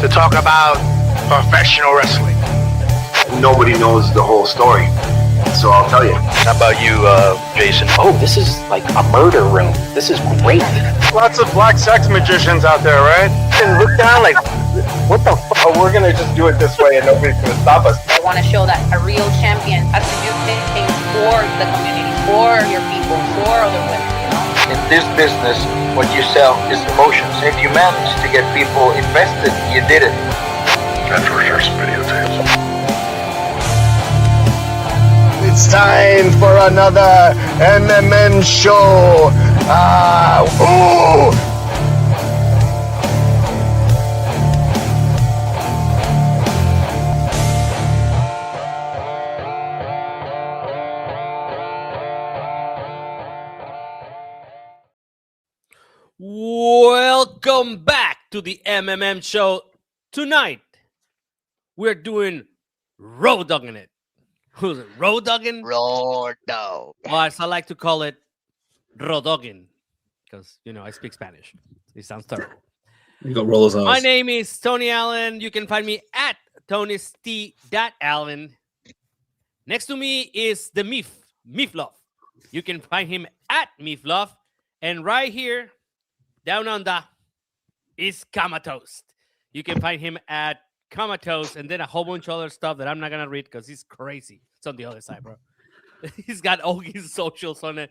to talk about professional wrestling. Nobody knows the whole story, so I'll tell you. How about you, Jason? Oh, this is like a murder room. This is great. Lots of black sex magicians out there, right? And look down like, what the fuck? Oh, we're gonna just do it this way and nobody's gonna stop us. I want to show that a real champion has to do things for the community, for your people, for other women, you know? In this business, what you sell is emotions. If you manage to get people invested, you did it. That's for sure some videotapes. It's time for another MMMshow. Welcome back to the MMM show. Tonight, we're doing road dogging it. Who's it? Road dogging? Road dog. Well, as I like to call it, rodogging, because I speak Spanish. It sounds terrible. You got rollers eyes. My name is Tony Allen. You can find me at TonyST.Allen. Next to me is the Meefloaf. You can find him at Meefloaf. And right here, down under, is Comatose. You can find him at Comatose, and then a whole bunch of other stuff that I'm not gonna read because he's crazy. It's on the other side, bro. He's got all his socials on it.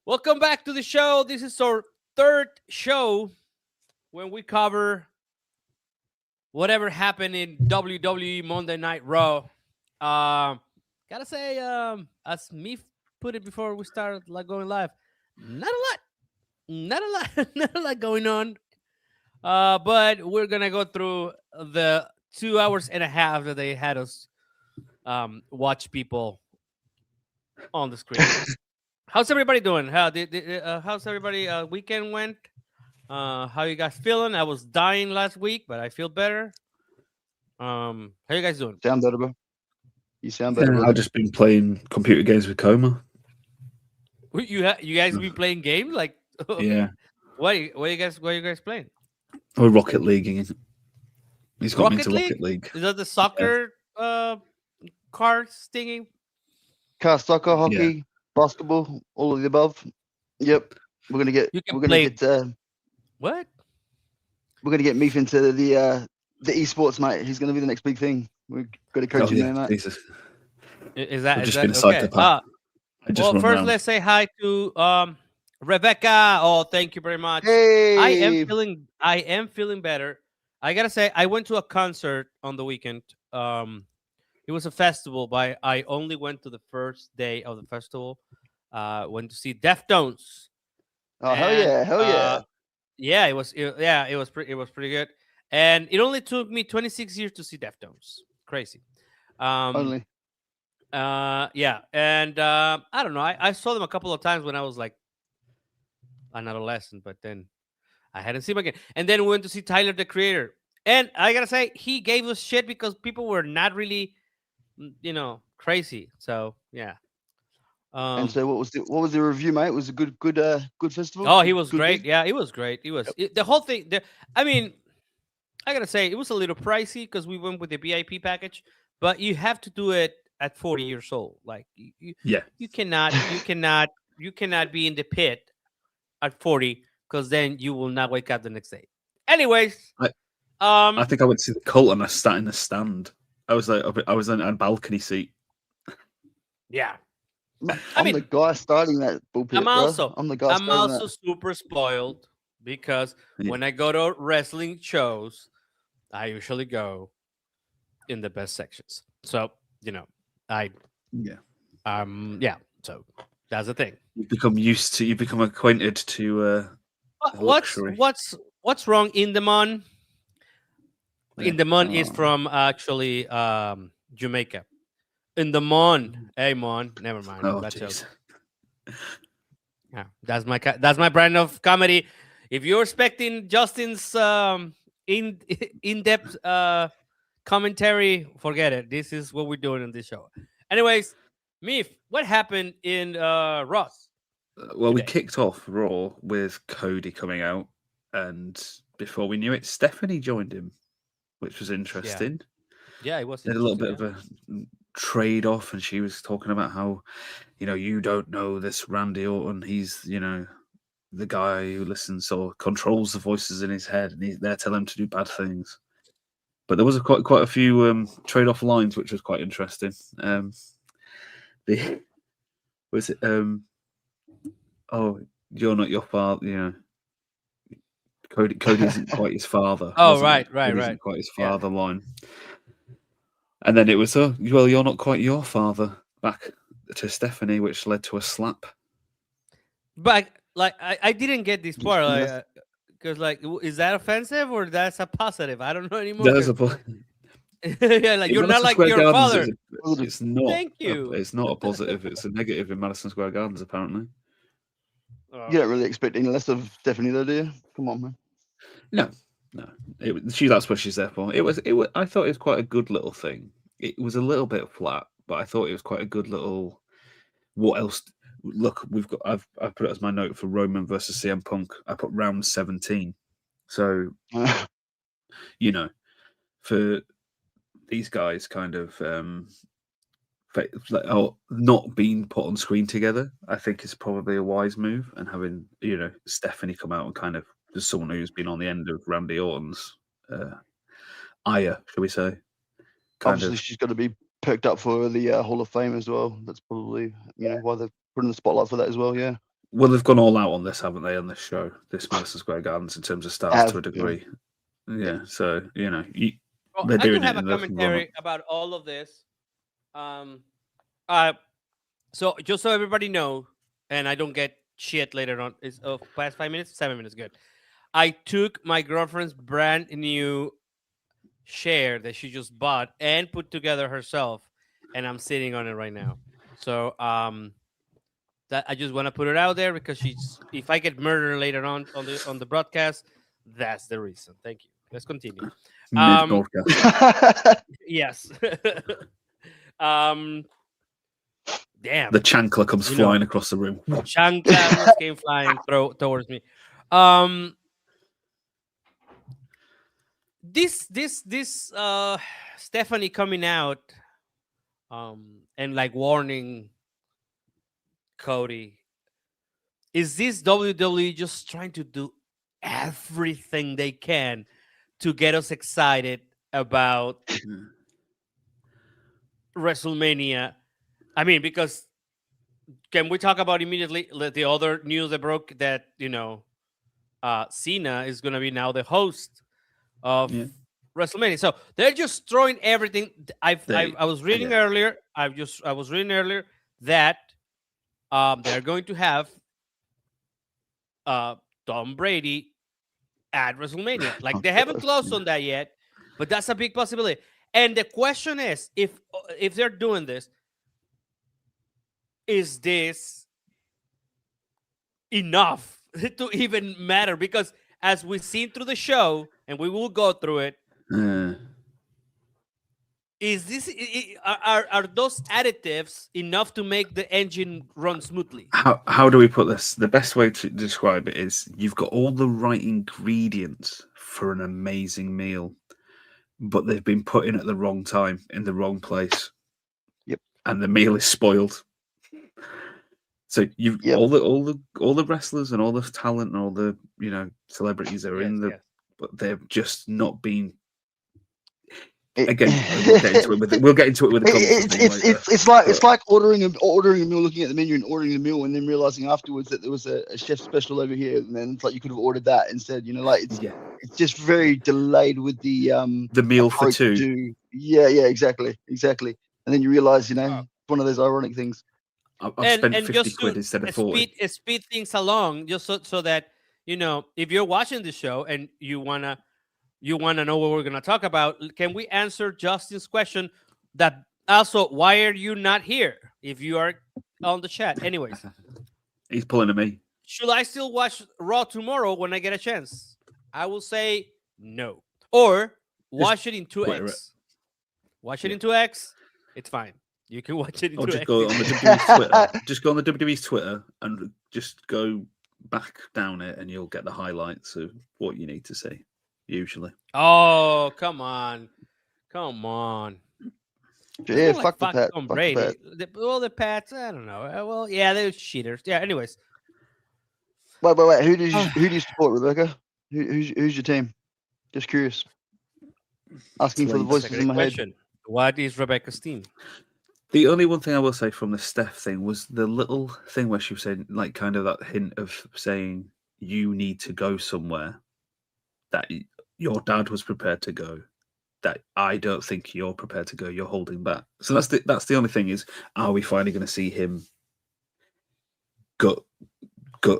Welcome back to the show. This is our third show when we cover whatever happened in WWE Monday Night Raw. Gotta say, as me put it before we started going live, not a lot going on. But we're gonna go through the 2 hours and a half that they had us watch people on the screen. How's everybody doing? How's everybody weekend went? How you guys feeling? I was dying last week, but I feel better. How you guys doing? Sound better, bro. You sound better. I've just been playing computer games with Coma. You guys been playing games like? Yeah. What are you guys playing? We're Rocket Leaguing. He's got me Rocket into League? Rocket League. Is that the soccer cards thingy? Car, soccer, hockey, basketball, all of the above. Yep. We're gonna get. We're gonna get. What? We're gonna get Meef into the esports, mate. He's gonna be the next big thing. We've got to coach him there, mate. Jesus. Is that? I've just that been a psychopath. Well, first let's say hi to Rebecca. Oh, thank you very much. Hey. I am feeling better. I gotta say, I went to a concert on the weekend. It was a festival, but I only went to the first day of the festival. Went to see Deftones. Oh, hell yeah. Yeah, it was pretty good. And it only took me 26 years to see Deftones. Crazy. Only. Yeah, and I don't know. I saw them a couple of times when I was like an adolescent, but then I hadn't seen him again. And then we went to see Tyler, the Creator. And I gotta say, he gave us shit because people were not really, crazy. So yeah. And so, what was the review, mate? It was a good festival. Oh, he was good great. gig? Yeah, it was great. It was the whole thing. I mean, I gotta say, it was a little pricey because we went with the VIP package, but you have to do it at 40 years old. Like you cannot be in the pit at 40 because then you will not wake up the next day. Anyways, I think I went to see the Cult and I sat in the stand. I was on a balcony seat. Yeah. I'm the guy starting that bullpit. I'm the guy. I'm also super spoiled because when I go to wrestling shows, I usually go in the best sections. So So that's the thing. You've become acquainted to luxury. What's wrong? Indemon is from actually Jamaica. Indemon, hey Mon, never mind. Oh, That's yeah, that's my brand of comedy. If you're expecting Justin's in-depth commentary, forget it. This is what we're doing in this show. Anyways, Meef, what happened in Ross? Well, we kicked off Raw with Cody coming out, and before we knew it, Stephanie joined him. which was interesting. Yeah, it was. They had a little bit of a trade off, and she was talking about how, you don't know this Randy Orton. He's, the guy who listens or controls the voices in his head, and they're telling him to do bad things. But there was quite a few trade off lines, which was quite interesting. Oh, you're not your father. Cody isn't quite his father. Oh, right. Isn't quite his father line. And then it was, well, you're not quite your father, back to Stephanie, which led to a slap. But I didn't get this part, because is that offensive or that's a positive? I don't know anymore. There's a yeah, you're not like your father. It's not. Thank you. It's not a positive. It's a negative in Madison Square Gardens, apparently. You don't really expect any less of Stephanie, though, do you? Come on, man. No. That's what she's there for. It was. I thought it was quite a good little thing. It was a little bit flat, but I thought it was quite a good little. What else? Look, I've put it as my note for Roman versus CM Punk. I put round 17. So, for these guys, kind of not being put on screen together, I think is probably a wise move. And having Stephanie come out and kind of as someone who's been on the end of Randy Orton's ire, shall we say? Obviously, she's got to be picked up for the Hall of Fame as well. That's probably why they're putting the spotlight for that as well. Yeah. Well, they've gone all out on this, haven't they? On this show, this Madison Square Gardens, in terms of stars to a degree. Yeah. So they're doing I can have a commentary about all of this. So just so everybody know, and I don't get shit later on. Is past 5 minutes, 7 minutes, good. I took my girlfriend's brand new chair that she just bought and put together herself, and I'm sitting on it right now. So that I just want to put it out there because if I get murdered later on the broadcast, that's the reason. Thank you. Let's continue. Yes. Damn. The chancla comes flying across the room. Chancla came flying towards me. This Stephanie coming out and warning Cody, is this WWE just trying to do everything they can to get us excited about WrestleMania? I mean, because can we talk about immediately the other news that broke that Cena is going to be now the host of WrestleMania? So they're just throwing everything. I was reading earlier. I was reading earlier that they're going to have Tom Brady at WrestleMania. They haven't closed on that yet, but that's a big possibility. And the question is, if they're doing this, is this enough to even matter? Because as we've seen through the show, and we will go through it, is this are those additives enough to make the engine run smoothly? How do we put this? The best way to describe it is you've got all the right ingredients for an amazing meal, but they've been put in at the wrong time in the wrong place. Yep. And the meal is spoiled. So you've all the wrestlers and all the talent and all the celebrities are but they've just not been. Again, we'll get into it with the it's like ordering a meal, looking at the menu and ordering the meal, and then realizing afterwards that there was a chef special over here, and then it's like you could have ordered that instead. It's just very delayed with the meal for two. Yeah, exactly. And then you realize one of those ironic things. I've spent 50 quid instead of 40. Speed things along, just so that if you're watching the show and you wanna know what we're gonna talk about, can we answer Justin's question? That also, why are you not here if you are on the chat? Anyways, he's pulling at me. Should I still watch Raw tomorrow when I get a chance? I will say no, or watch it in 2x. Watch it in 2x. It's fine. You can watch it in 2x. Just go on the WWE's Twitter. Just go on the WWE's Twitter and just go back down it, and you'll get the highlights of what you need to see. usually. Oh, come on. Yeah, More fuck the fuck Pat. Tom Fuck Brady. the Pat. The Pats, I don't know. Well, yeah, they're cheaters. Yeah, anyways. Wait. Who do you support, Rebecca? Who's your team? Just curious. Asking for the Slaves. That's a voices in great my head. question. What is Rebecca's team? The only one thing I will say from the Steph thing was the little thing where she was saying, like, kind of that hint of saying you need to go somewhere that your dad was prepared to go. That I don't think you're prepared to go. You're holding back. So that's the only thing is, are we finally going to see him gut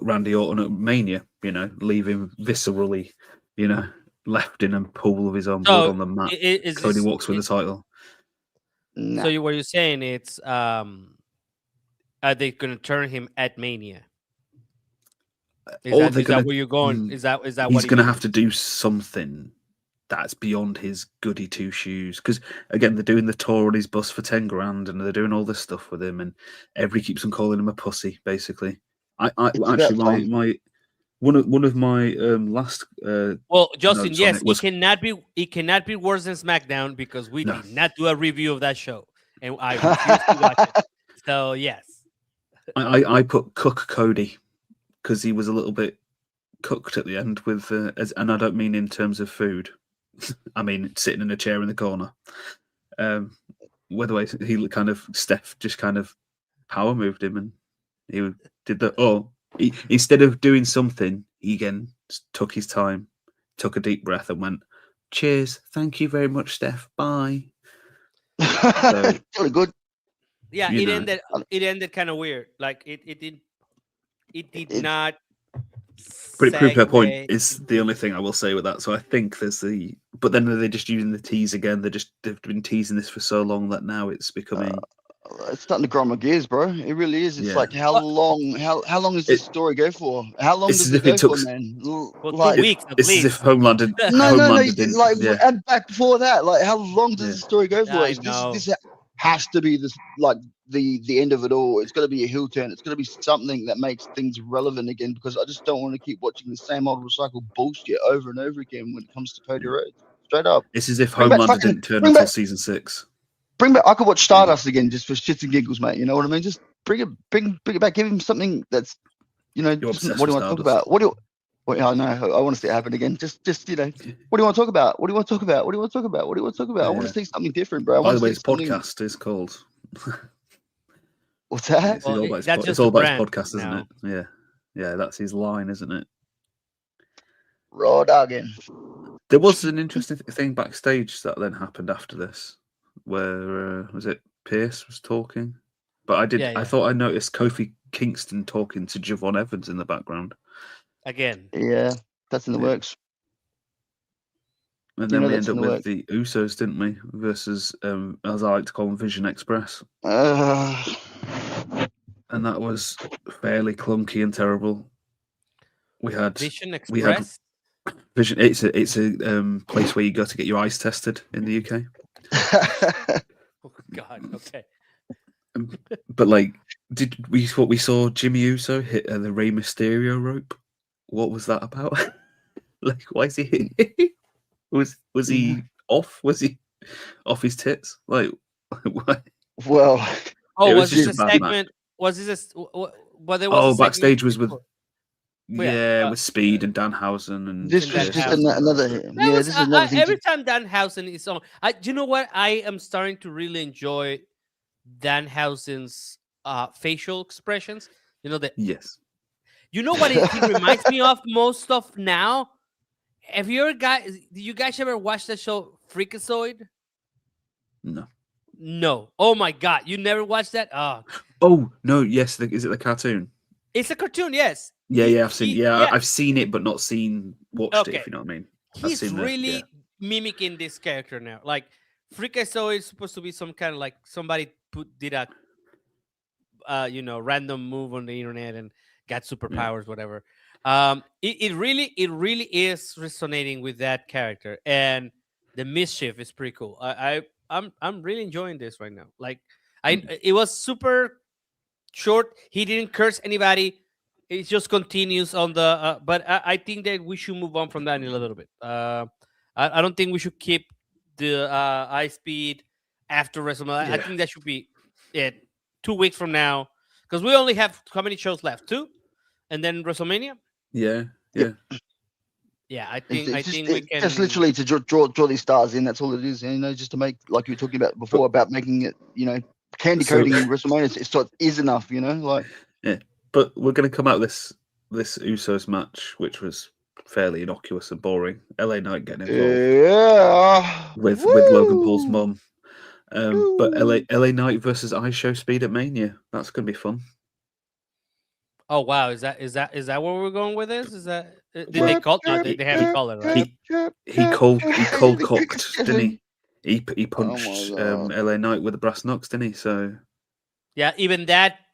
Randy Orton at Mania? You know, leave him viscerally, you know, left in a pool of his own blood on the mat. Cody walks with the title. Nah. So what you're saying it's are they going to turn him at Mania? Is that where you're going? Is that he's what going to have to do something that's beyond his goody two shoes? Because again, they're doing the tour on his bus for 10 grand, and they're doing all this stuff with him, and everybody keeps on calling him a pussy. Basically, I actually my one of my last well, Justin, notes on yes, it was, it cannot be worse than SmackDown because we did not do a review of that show, and I refuse to watch it. So yes, I put Cook Cody because he was a little bit cooked at the end with, and I don't mean in terms of food. I mean sitting in a chair in the corner. Whether way he kind of Steph just kind of power moved him, and he did the instead of doing something, he again took his time, took a deep breath, and went, "Cheers, thank you very much, Steph. Bye." So, really good. Yeah, it ended kind of weird. Like it did not. But prove her point segue. is the only thing I will say with that. So I think there's but then they're just using the tease again. They've been teasing this for so long that now it's becoming. It's starting to grind my gears, bro. It really is. It's like how long does this story go for? How long does it go for, man? Well, like 2 weeks. It's as if Homeland didn't. No. Didn't, like yeah. and back before that, like how long does the story go for? I know. This has to be this like the end of it all. It's got to be a heel turn. It's got to be something that makes things relevant again, because I just don't want to keep watching the same old recycled bullshit over and over again when it comes to Cody Rhodes. Straight up. It's as if Homeland didn't turn until season 6. Bring back. I could watch Stardust again just for shits and giggles, mate. You know what I mean? Just bring it back. Give him something that's, you know. Just, what do you want to talk about? I know. I want to see it happen again. Just you know. What do you want to talk about? What do you want to talk about? What do you want to talk about? What do you want to talk about? I want to see something different, bro. By the way, his podcast is called. What's that? It's all about his podcast, isn't it? Yeah. That's his line, isn't it? Raw dogging. There was an interesting thing backstage that then happened after this, where was it Pierce was talking, but I thought I noticed Kofi Kingston talking to Javon Evans in the background Again. Yeah, that's in the works. And then we end up with the Usos, didn't we? Versus, as I like to call them, Vision Express. And that was fairly clunky and terrible. We had Vision Express. Vision. It's a place where you go to get your eyes tested in the UK. Oh God. Okay. But like, we saw Jimmy Uso hit the Rey Mysterio rope? What was that about? Like, why is he hitting? Was he off? Was he off his tits? Like, what? Well, was this a segment? Was this backstage was with with Speed and Danhausen, and this was just another. This is another thing. Every time Danhausen is on, do you know what? I am starting to really enjoy Danhausen's facial expressions. You know that. Yes. You know what he reminds me of most of now? Do you guys ever watch that show Freakazoid? No. Oh my God. You never watched that? Oh no, yes. Is it the cartoon? It's a cartoon, yes. Yeah, I've seen I've seen it, but not watched it, if you know what I mean. He's really mimicking this character now. Like Freakazoid is supposed to be some kind of like somebody did a random move on the internet and got superpowers, whatever. It really is resonating with that character, and the mischief is pretty cool. I'm really enjoying this right now. Like it was super short. He didn't curse anybody. it just continues on the. But I think that we should move on from that in a little bit. I don't think we should keep the high speed after WrestleMania. I think that should be it 2 weeks from now, because we only have how many shows left? 2, and then WrestleMania. Yeah. Yeah, I think we can just literally to draw these stars in. That's all it is. You know, just to make, like you were talking about before, about making it, you know, candy coating WrestleMania. It is enough. You know, like But we're going to come out this Usos match, which was fairly innocuous and boring. LA Knight getting involved with Logan Paul's mum. But LA Knight versus iShow Speed at Mania. That's going to be fun. Oh wow! Is that where we're going with this? Is that they called? No, they haven't called it, right? He cold cocked, didn't he? He punched LA Knight with the brass knucks, didn't he? So yeah, even that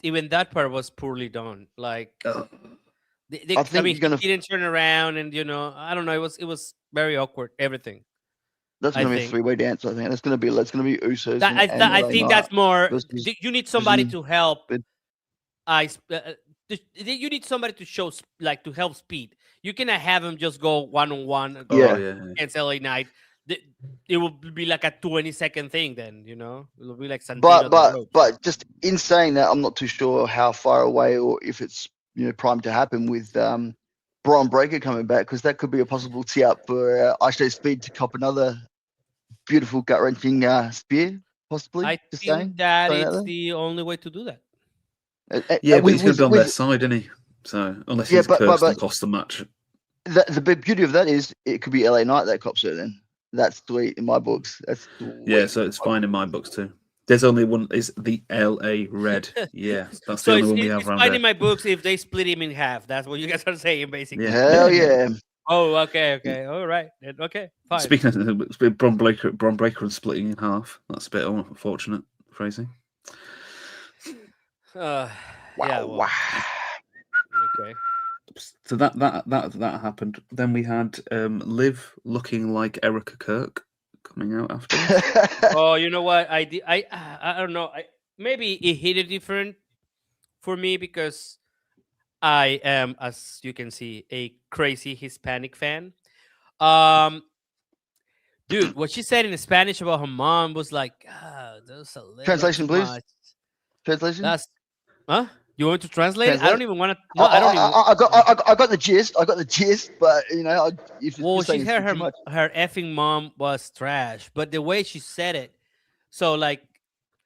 part was poorly done. Like I mean, he didn't turn around, and I don't know. It was very awkward. Everything. That's going to be a 3-way dance. I think that's going to be Usos. I think that's more. You need somebody to help. You need somebody to show, like, to help Speed. You cannot have him just go one-on-one against LA Knight. It will be like a 20-second thing then, It'll be like Santino. But just in saying that, I'm not too sure how far away or if it's primed to happen with Braun Breaker coming back, because that could be a possible tee-up for iShow Speed to cop another beautiful gut-wrenching spear, possibly. I think that it's the only way to do that. But he's going to be on their side, isn't he? So unless he's cursed and cost the match. The big beauty of that is it could be LA Knight that cops it. Then that's sweet in my books. That's sweet. So it's fine in my books too. There's only one. Is the LA Red? Yeah, that's the only one we have around. It's fine in my books if they split him in half. That's what you guys are saying, basically. Yeah. Hell yeah. Oh, okay, all right, okay, fine. Speaking of Braun Breaker and splitting in half, that's a bit unfortunate phrasing. Wow. Okay. So that happened. Then we had Liv looking like Erica Kirk coming out after. Oh, you know what? I don't know. Maybe it hit it different for me because I am, as you can see, a crazy Hispanic fan. Dude, what she said in Spanish about her mom was like, that's a little translation, please. Translation. Huh? You want to translate? Translate? I don't even want to. No, I don't even. I got the gist. But she said her effing mom was trash, but the way she said it, so like,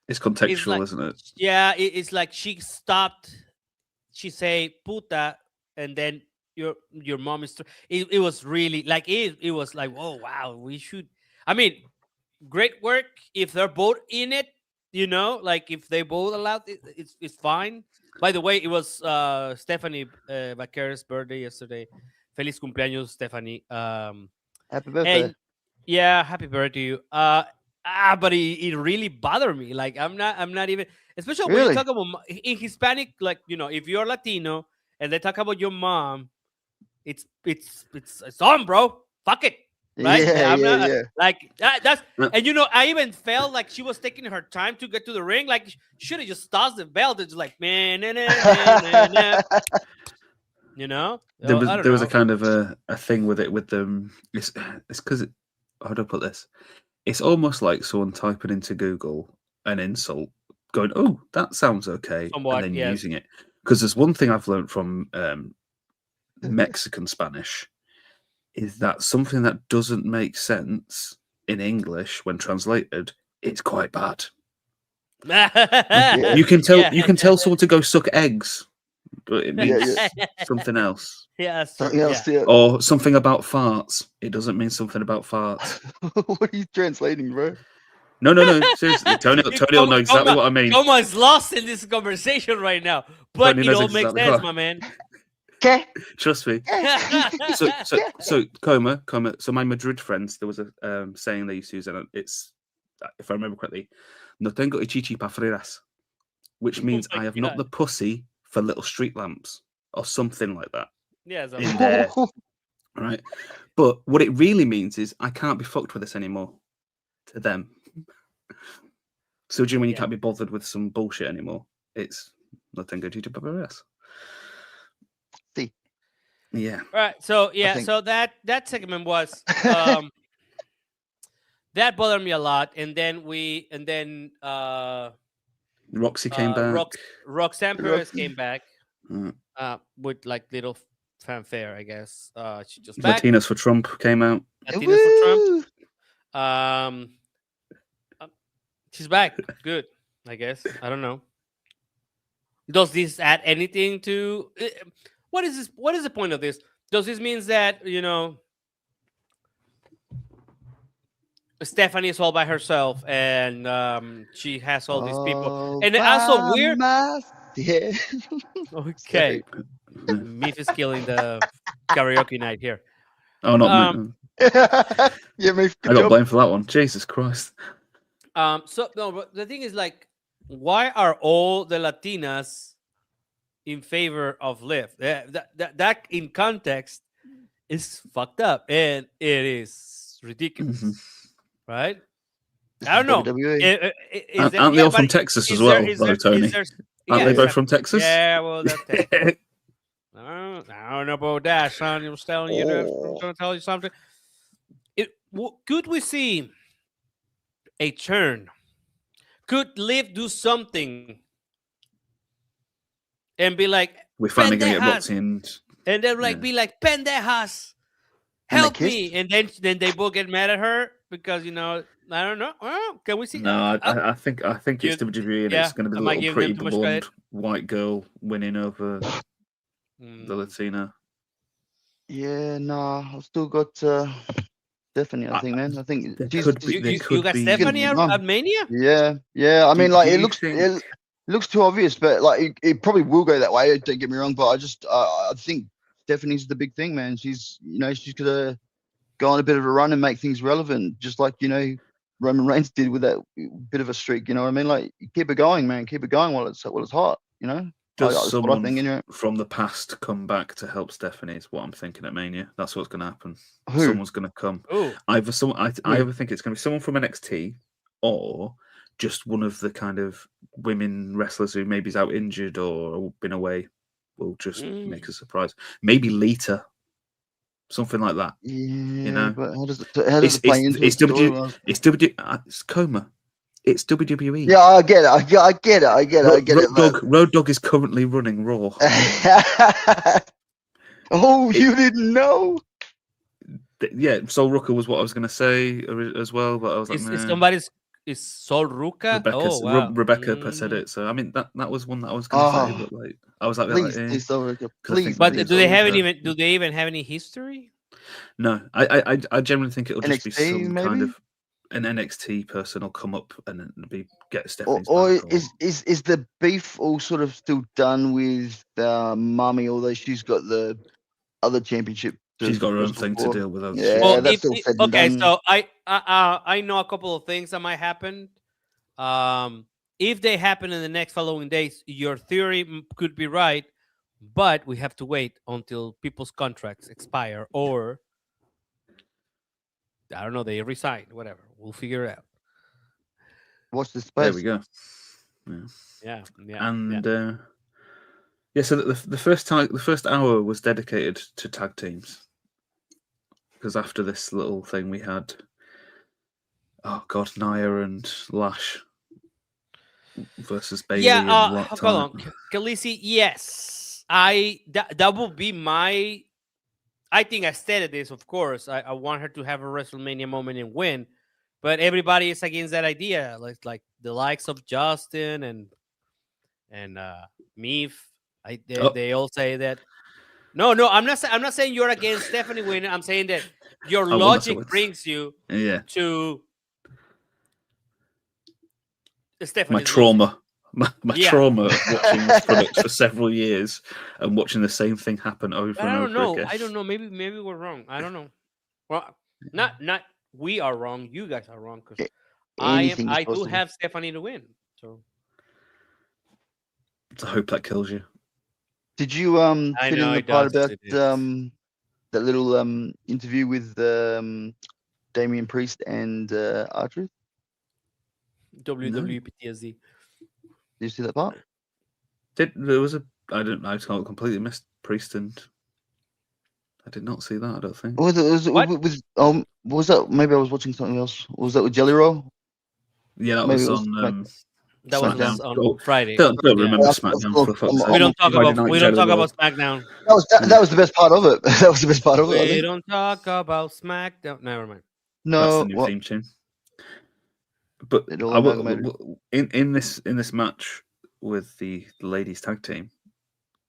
it's contextual, isn't it? Yeah, it's like she stopped. She say puta, and then your mom is. It was really like it was like, oh wow, we should. I mean, great work if they're both in it. Like if they both allowed it, it's fine. By the way, it was Stephanie Vaquera's birthday yesterday. Feliz cumpleaños, Stephanie. Happy birthday. Happy birthday to you. But it really bothered me. Like I'm not even, especially when you talk about in Hispanic, like if you're Latino and they talk about your mom, it's on, bro. Fuck it. Right? Yeah. Like that's, and I even felt like she was taking her time to get to the ring. Like should have just tossed the belt. It's like man, There was a kind of a thing with it with them. It's because how do I put this? It's almost like someone typing into Google an insult, going, "Oh, that sounds okay," somewhat, and then using it. Because there's one thing I've learned from Mexican Spanish. Is that something that doesn't make sense in English when translated? It's quite bad. You can tell someone to go suck eggs, but it means something else. Yeah, something else. Yeah. Or something about farts. It doesn't mean something about farts. What are you translating, bro? No. Seriously, Tony will know exactly what I mean. Someone's lost in this conversation right now, but Tony it all exactly makes sense, my man. Okay. Trust me. So Coma. So my Madrid friends, there was a saying they used to use, and it's, if I remember correctly, no tengo el chichi pa freras, which means I have not the pussy for little street lamps or something like that. Yeah, in there. Right. But what it really means is I can't be fucked with this anymore. To them. So do you mean you can't be bothered with some bullshit anymore? It's no tengo chichi pa freras. Yeah. Right. So yeah. think- So that segment was that bothered me a lot, and then Roxy came back. Roxanne Perez Roxy. came back Mm. with like little fanfare, I guess. She just back. Latinas for Trump came out. Latinas for Trump. Woo! She's back. Good, I guess. I don't know. Does this add anything to what is this? What is the point of this? Does this mean that Stephanie is all by herself and she has all these people? And also weird. Yeah. Okay, Meef is killing the karaoke night here. Oh, not me. Yeah, Meef, I got blamed for that one. Jesus Christ. So no, but the thing is, like, why are all the Latinas in favor of Liv? That in context is fucked up, and it is ridiculous, right? I don't know. WWE. Aren't they all from Texas as well, though, Tony? Aren't they both from Texas? Yeah, well, that's Texas. I don't know about that, son. I was telling you that. I'm going to tell you something. Could we see a turn? Could Liv do something and be like, we're finally going to get "Pendejas," Roxy and then be like, "Pendejas, And they help kissed? me," and then they both get mad at her because I don't know. Well, can we see? No, I think it's You- WWE, and yeah, it's going to be am the I little giving pretty them too much blonde credit? white girl winning over Mm. the Latina. Yeah, nah, I've still got Stephanie. I think, man. I think there she's could be- she's- there You could got be- Stephanie Mum. at Mania? Yeah, yeah. I Do- mean, like do it you looks think- it looks too obvious, but like it probably will go that way. Don't get me wrong, but I think Stephanie's the big thing, man. She's she's gonna go on a bit of a run and make things relevant, just like Roman Reigns did with that bit of a streak. You know what I mean? Like keep it going, man. Keep it going while it's hot. Does That's what I someone think, from the past come back to help Stephanie? Is what I'm thinking at Mania. That's what's going to happen. Who? Someone's going to come. Oh, Either someone, I either think it's going to be someone from NXT, or just one of the kind of women wrestlers who maybe is out injured or been away. Will just make a surprise. Maybe Lita, something like that. Yeah, know? but how does it play into it's the W. storyline? It's coma. It's WWE. Yeah, I get it. I get it. Road Dogg is currently running Raw. Oh, you didn't know? Yeah, Sol Ruka was what I was going to say as well, but I was like, is Sol Ruka? Rebecca said it. So I mean, that was one that I was going to say, but like I was like, Please, please. But please, do they Sol even have any history? No, I generally think it'll just be NXT, some maybe? kind of an NXT person will come up and get Stephanie's Or back, is the beef all sort of still done with Mummy, although she's got the other championship? she's got her own thing to deal with. Yeah, Well, that's all said and done. so I know a couple of things that might happen. If they happen in the next following days, your theory could be right, but we have to wait until people's contracts expire, or I don't know, they resign, whatever. We'll figure it out. Watch the space. There we go. Yeah. And so the first hour was dedicated to tag teams, because after this little thing we had, Nia and Lash versus Bailey. Yeah, hold on, Khaleesi. Yes, that will be my. I think I stated this, of course. I want her to have a WrestleMania moment and win, but everybody is against that idea. Like the likes of Justin and Meef. They all say that. No, I'm not saying you're against Stephanie winning. I'm saying that your logic brings you to Stephanie. My trauma. My trauma of watching this product for several years and watching the same thing happen over and over again. I don't know. Maybe we're wrong. I don't know. Well, not we are wrong. You guys are wrong, because I do have Stephanie to win. So I hope that kills you. Did you fit in the part about that little interview with Damian Priest and R-Truth? WWE PTSD. Did you see that part? I completely missed Priest and I did not see that. I don't think. Was was that? Maybe I was watching something else. Was that with Jelly Roll? Yeah, that Maybe was it was on. That was SmackDown. on Friday. Don't Yeah. remember SmackDown. For fuck's sake. We don't talk Friday about Night we don't Jelly talk Roll. about SmackDown. That was the best part of it. That was the best part of it. I We think. don't talk about SmackDown. Never mind. No, That's the new what? theme tune. But It all I will, amalgamated. in this match with the ladies tag team,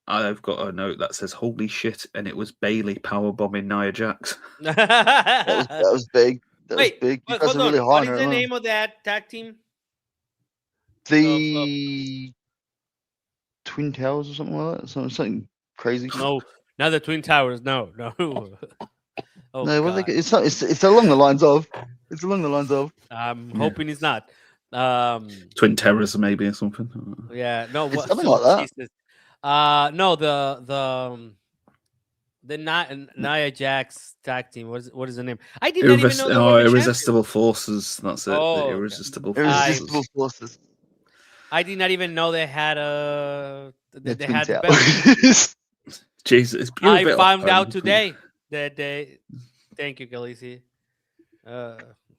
I've got a note that says "Holy shit!" and it was Bailey powerbombing Nia Jax. That was big. That was Wait, big. You but guys hold are on. really high What on is her, the huh? name of that tag team? The Twin Towers or something like that. Something crazy. No, not the Twin Towers. No. Oh, No, what God. it's not. It's along the lines of. It's along the lines of. I'm hoping it's not. Twin Terrors, maybe, or something. Yeah, no, It's what? something like that. Jesus. No, the Nia Jax tag team. What is the name? I did not even know they were the Irresistible Forces. That's it. Oh, The okay. Irresistible Forces. Irresistible Forces. I did not even know they had they Twin had the Towers. belt. Jesus, I found out today that they. Thank you, Khaleesi.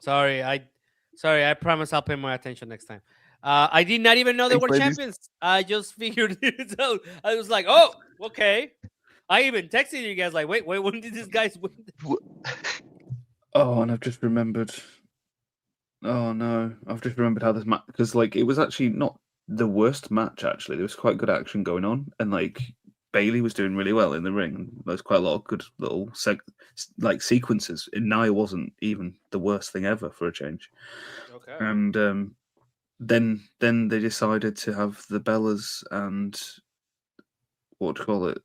Sorry, I promise I'll pay more attention next time. I did not even know they Thanks, were ladies. champions. I just figured it out. I was like, oh, okay. I even texted you guys like, wait, when did these guys win? Oh, and I've just remembered. Oh no, I've just remembered how this match, because like it was actually not the worst match. Actually, there was quite good action going on, and like Bailey was doing really well in the ring. There's quite a lot of good little sequences. And Nia wasn't even the worst thing ever for a change. Okay. And then they decided to have the Bellas and what do you call it?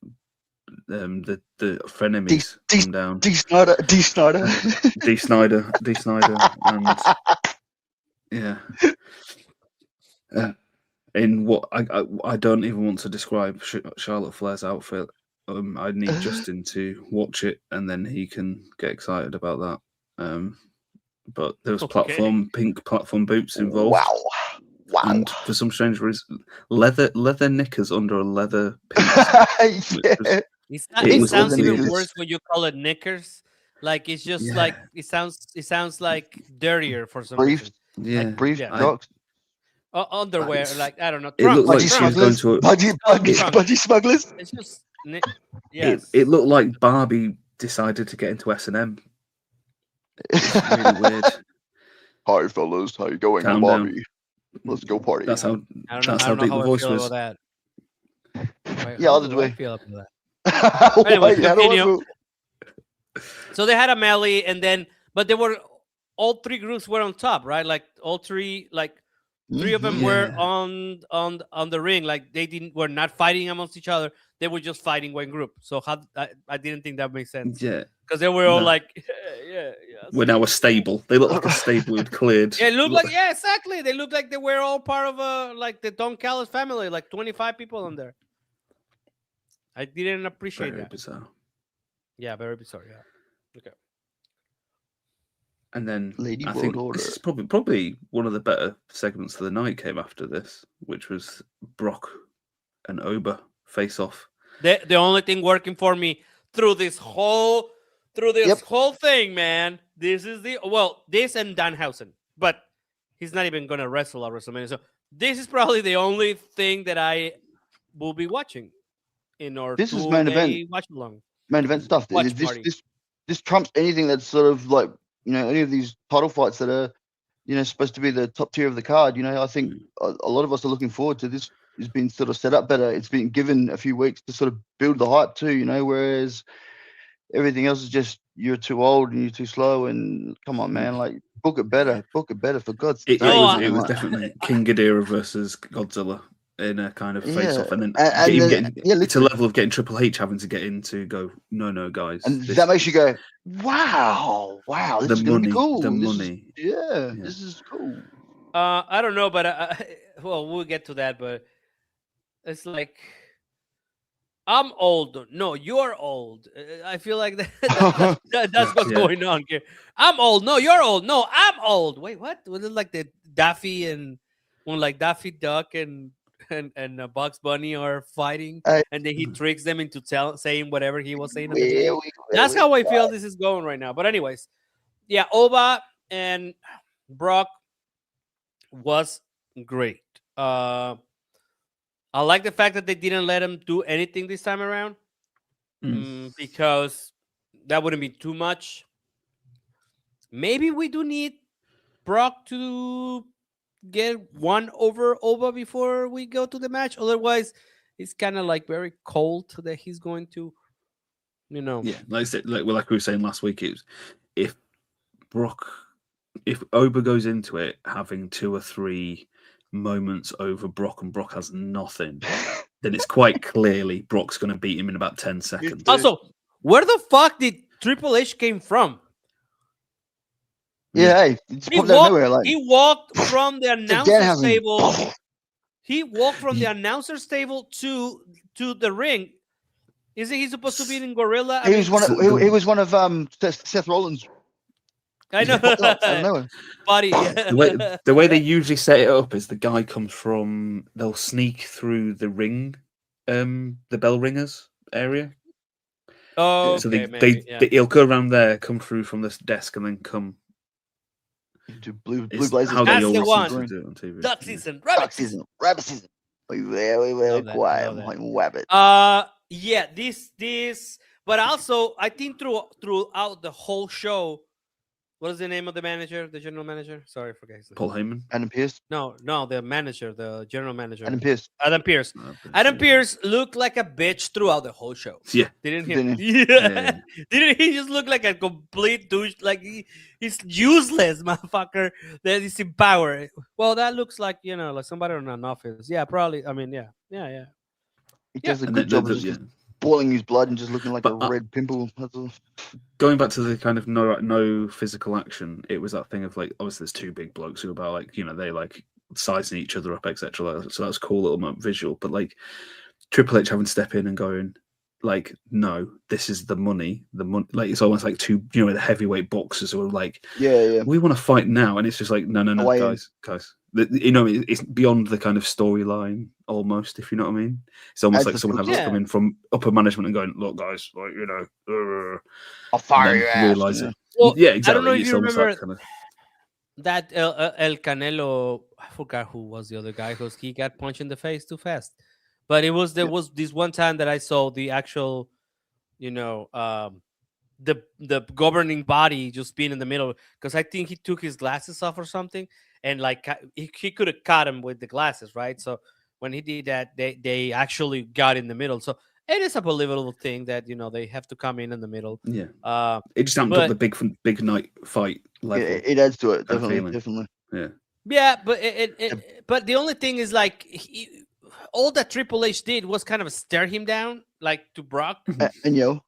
The frenemies come down. D Snyder, and yeah. In what I don't even want to describe Charlotte Flair's outfit. I need Justin to watch it, and then he can get excited about that. But there was pink platform boots involved. Wow! And for some strange reason, leather knickers under a leather pants. Yeah. It sounds even worse when you call it knickers. Like it's just like it sounds like dirtier for some reason. Yeah, like brief Yeah. Crocs. Underwear, like I don't know. It looked like she was going to a, budgie smugglers. It's just yes. It looked like Barbie decided to get into S&M. It's really weird. Hi fellas, how you going, Calm Bobby? down. Let's go party. That's how I that's don't how know deep the I voice feel was. about that. Yeah, how I'll do I do feel about that? Anyway, continue. So they had a melee, and then but they were all three groups were on top, right? Like all three, like three of them were on the ring. Like they were not fighting amongst each other. They were just fighting one group. So I didn't think that makes sense. Yeah, because they were all like, yeah. We're now a stable. They look like a stable who'd cleared. Yeah, it looked like exactly. They looked like they were all part of like the Don Callis family, like 25 people on there. I didn't appreciate Very that. bizarre. Yeah, very bizarre. Yeah. Okay. And then Lady I World think Order. this is probably one of the better segments of the night came after this, which was Brock and Oba face off. The only thing working for me through this whole thing, man. This is this and Danhausen, but he's not even gonna wrestle at WrestleMania. So this is probably the only thing that I will be watching in our This is main event. watch along. Main event stuff. This trumps anything that's sort of like, you know, any of these title fights that are, you know, supposed to be the top tier of the card. You know, I think a lot of us are looking forward to this. It's been sort of set up better. It's been given a few weeks to sort of build the hype too, you know, whereas everything else is just you're too old and you're too slow and come on, man, like book it better for God's sake. It was definitely King Ghidorah versus Godzilla in a kind of face-off, and then it's a level of getting Triple H having to get in to go, no, guys. And that makes you go, wow, this is going to be cool. This is cool. I don't know, but we'll get to that, but it's like, I'm old. No, you're old. I feel like that's what's going on here. I'm old. No, you're old. No, I'm old. Wait, what? Was it like the Daffy and one like Daffy Duck and and Bugs Bunny are fighting, and then he tricks them into saying whatever he was saying. That's how I feel this is going right now. But anyways, yeah, Oba and Brock was great. I like the fact that they didn't let him do anything this time around, because that wouldn't be too much. Maybe we do need Brock to get one over Oba before we go to the match. Otherwise, it's kind of like very cold that he's going to, Yeah, like I said, like we were saying last week, it was if Oba goes into it having 2 or 3 moments over Brock and Brock has nothing, then it's quite clearly Brock's going to beat him in about 10 seconds. Also, where the fuck did Triple H came from? Yeah, he walked from the announcer's table. He walked from the announcer's table to the ring. Isn't he supposed to be in Gorilla? He was one of Seth Rollins. I know. Buddy. The way they usually set it up is the guy comes from. They'll sneak through the ring, the bell ringers area. Oh, so okay, he'll go around there, come through from this desk, and then come. To blue blazers. That's the one. Do it on TV. Duck season, rabbit season. We very quiet, rabbit. Yeah, this, but also I think throughout the whole show, what is the name of the manager, the general manager? Sorry, I forget his name. Paul Heyman. Adam Pearce. No, the manager, the general manager. Adam Pearce. Adam Pearce looked like a bitch throughout the whole show. Yeah. Didn't he? Yeah. Didn't he just look like a complete douche? Like he's useless, motherfucker. That is in power. Well, that looks like like somebody in an office. Yeah, probably. I mean, yeah. He does a good job of just boiling his blood and just looking like a red pimple. That's all. Going back to the kind of no physical action, it was that thing of like, obviously there's 2 big blokes who are about like, they like sizing each other up, etc. So that's a cool little visual. But like Triple H having to step in and going like, no, this is the money. Like it's almost like 2, the heavyweight boxers who are like, we want to fight now, and it's just like, no, guys. It's beyond the kind of storyline almost, if you know what I mean. It's almost like someone has to come in from upper management and going, look, guys, like I'll fire your ass. Realize it. Well, yeah, exactly. I don't know if it's you remember that El Canelo. I forgot who was the other guy because he got punched in the face too fast. But was this one time that I saw the actual, the governing body just being in the middle, because I think he took his glasses off or something, and like he could have caught him with the glasses, right? So when he did that, they actually got in the middle. So it is a believable thing that they have to come in the middle. Yeah, it just haven't got the big night fight level. It adds to it, definitely. Yeah, but the only thing is like all that Triple H did was kind of stare him down, like to Brock. And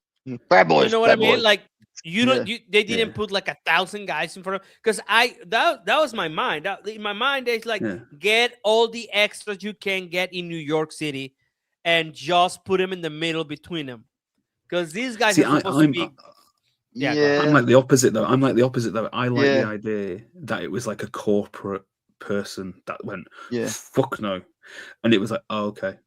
bad boys. You know what I mean? Like they didn't put like 1,000 guys in front of, because that was my mind. In my mind, it's like get all the extras you can get in New York City, and just put them in the middle between them, because these guys are supposed to be. I'm like the opposite though. I like the idea that it was like a corporate person that went, fuck no, and it was like, oh, okay.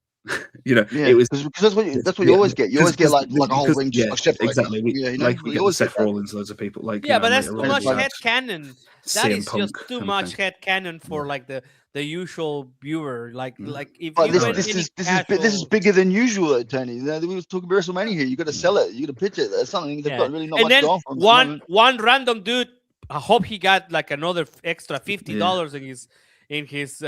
It was because that's what you always get. You always get like a whole ring. Exactly. We always Seth Rollins, loads of people. Like but that's too much head canon. That is just too much head canon for like the usual viewer. Like if this is bigger than usual, Tony. We were talking about WrestleMania here. You got to sell it. You got to pitch it. That's something they've got really not much going on. One random dude. I hope he got like another extra $50 in his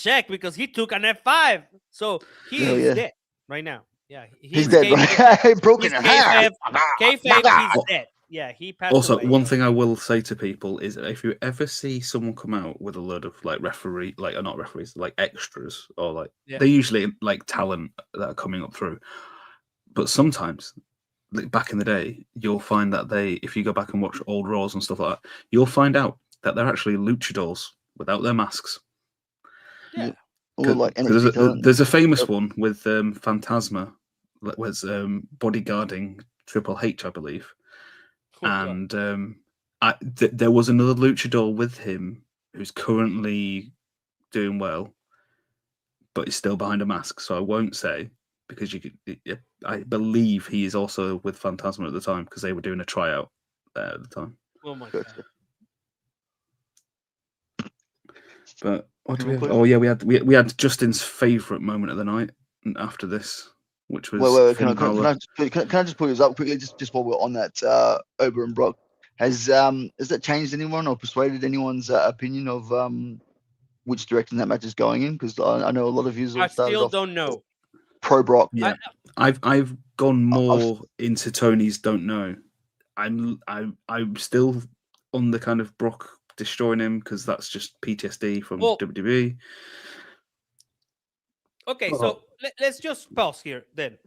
check, because he took an F5, so he is dead right now. Yeah, he's dead. Right? Broken in half. Kayfabe, he's dead. Yeah, he passed also away. One thing I will say to people is that if you ever see someone come out with a load of like not referees, like extras, or like they're usually like talent that are coming up through, but sometimes, like back in the day, you'll find that if you go back and watch old Raws and stuff like that, you'll find out that they're actually luchadors without their masks. Yeah. There's a famous one with Phantasma that was bodyguarding Triple H, I believe. And there was another luchador with him who's currently doing well, but is still behind a mask. So I won't say, because I believe he is also with Phantasma at the time, because they were doing a tryout there at the time. Oh my god! But what do we have? Oh yeah, we had Justin's favourite moment of the night after this, which was. Wait, can I just put this up quickly, just while we're on that, Ober and Brock, has that changed anyone or persuaded anyone's opinion of which direction that match is going in? Because I know a lot of you still don't know. Pro Brock. Yeah, I've gone more into Tony's don't know. I'm still on the kind of Brock destroying him, because that's just PTSD from WWE. Okay, so let's just pause here then,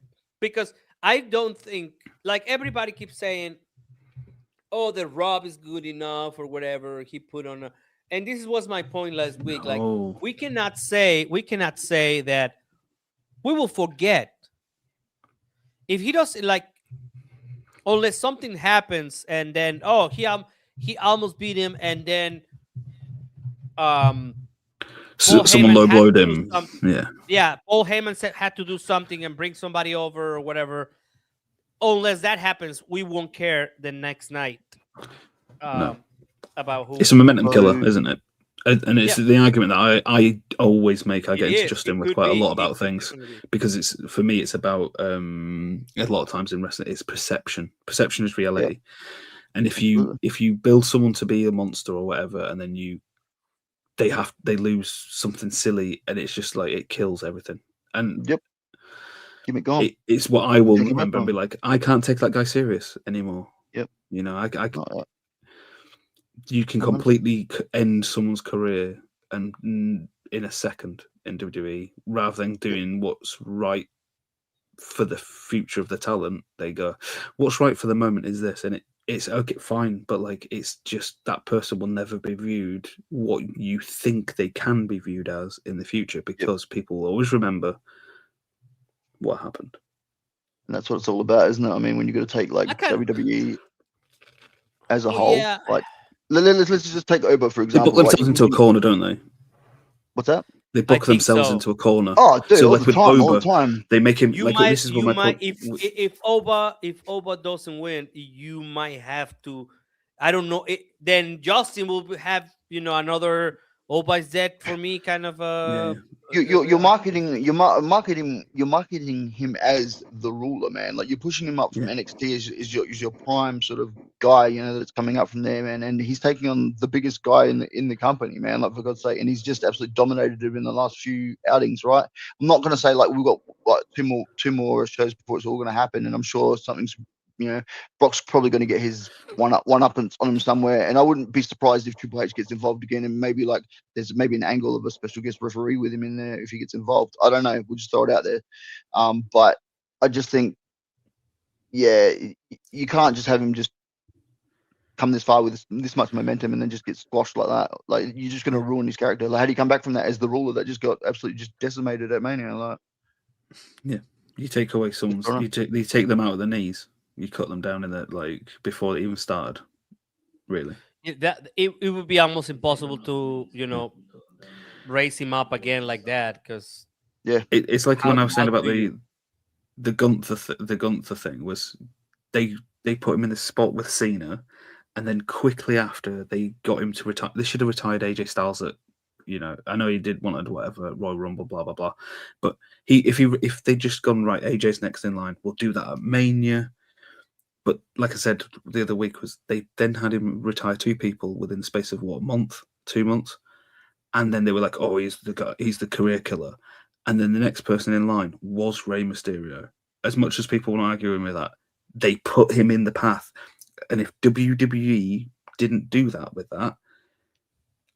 because I don't think, like, everybody keeps saying, oh, the Rob is good enough or whatever he put on and this was my point last week. Like, we cannot say that we will forget if he doesn't, like, unless something happens and then he almost beat him, and then someone low blowed him. Yeah. Paul Heyman had to do something and bring somebody over or whatever. Unless that happens, we won't care the next night about who. It's a momentum killer, isn't it? And it's the argument that I always make. I get into Justin with quite a lot about things, because it's, for me, it's about a lot of times in wrestling, it's perception. Perception is reality. And if you build someone to be a monster or whatever, and then they lose something silly, and it's just like, it kills everything. And keep it going. It's what I will remember and be like, I can't take that guy serious anymore. Yep. You know, you can completely end someone's career and in a second in WWE, rather than doing what's right for the future of the talent. They go, what's right for the moment is this, and it's okay, fine, but like, it's just that person will never be viewed what you think they can be viewed as in the future, because people will always remember what happened. And that's what it's all about, isn't it? I mean, when you're going to take like WWE as a whole, like, let's just take Ober for example. They book themselves into a corner, don't they? What's that? They book themselves into a corner. Oh, dude, so all like the time, Ober, all the time. They make him if Ober doesn't win, you might have to. I don't know. Then Justin will have another Ober is dead for me kind of. You're marketing him as the ruler, man. Like, you're pushing him up from NXT as your prime sort of guy, that's coming up from there, man. And he's taking on the biggest guy in the company, man. Like, for God's sake, and he's just absolutely dominated him in the last few outings, right? I'm not gonna say like we've got like two more shows before it's all gonna happen, and I'm sure something's. Brock's probably going to get his one up on him somewhere, and I wouldn't be surprised if Triple H gets involved again, and maybe like there's maybe an angle of a special guest referee with him in there if he gets involved. I don't know. We'll just throw it out there. But I just think, you can't just have him just come this far with this much momentum and then just get squashed like that. Like, you're just going to ruin his character. Like, how do you come back from that as the ruler that just got absolutely just decimated at Mania? Like, you take away someone's, you take them out of the knees. You cut them down in that, like, before they even started. Really, it would be almost impossible to raise him up again like that, because it's like when I was saying about the Gunther thing was they put him in this spot with Cena, and then quickly after they got him to retire. They should have retired AJ Styles at. I know he wanted whatever Royal Rumble, blah blah blah, but if they just gone right, AJ's next in line, we'll do that at Mania. But like I said the other week, was they then had him retire 2 people within the space of 2 months, and then they were like, "Oh, he's the career killer," and then the next person in line was Rey Mysterio. As much as people want to argue with that, they put him in the path, and if WWE didn't do that with that,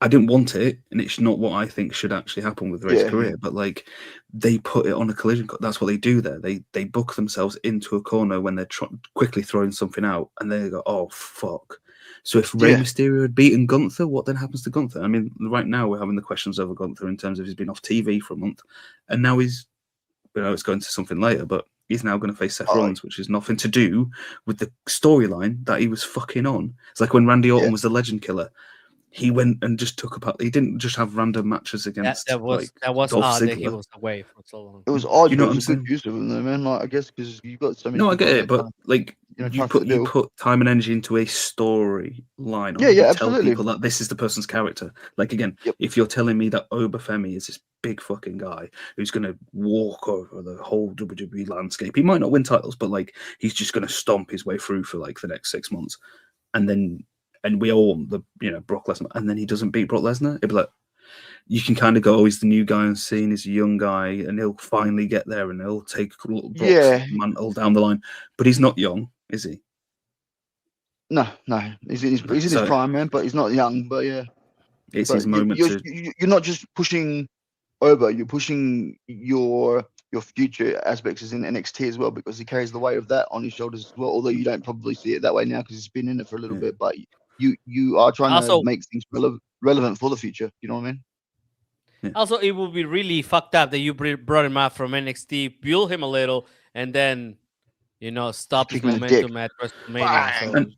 I didn't want it, and it's not what I think should actually happen with Rey's career. But like, they put it on a collision. That's what they do there. They book themselves into a corner when they're quickly throwing something out, and they go, "Oh fuck!" So if Rey Mysterio had beaten Gunther, what then happens to Gunther? I mean, right now we're having the questions over Gunther in terms of he's been off TV for a month, and now he's, it's going to something later, but he's now going to face Seth Rollins, which is nothing to do with the storyline that he was fucking on. It's like when Randy Orton was the Legend Killer. he went and just took apart. He didn't just have random matches against. That was Dolph odd that Ziggler. he was away for so long. It was odd, You know but it what was I'm a good use of them, though, man. Like, I guess because you've got so many. No, I get people it, but that, like you you put time and energy into a storyline. Yeah, You absolutely. Tell people that this is the person's character. Like again, if you're telling me that Obafemi is this big fucking guy who's going to walk over the whole WWE landscape, he might not win titles, but like he's just going to stomp his way through for like the next 6 months, and we all want the Brock Lesnar, and then he doesn't beat Brock Lesnar. It'd be like, you can kind of go, oh, he's the new guy on scene, he's a young guy, and he'll finally get there and he'll take Brock's mantle down the line. But he's not young, is he? No. He's in his prime, man, but he's not young. But yeah. It's his moment you're not just pushing Oba, you're pushing your future aspects as in NXT as well, because he carries the weight of that on his shoulders as well, although you don't probably see it that way now because he's been in it for a little bit, but you are trying to make things relevant for the future. You know what I mean? Yeah. Also, it would be really fucked up that you brought him out from NXT, build him a little, and then stop his momentum at WrestleMania.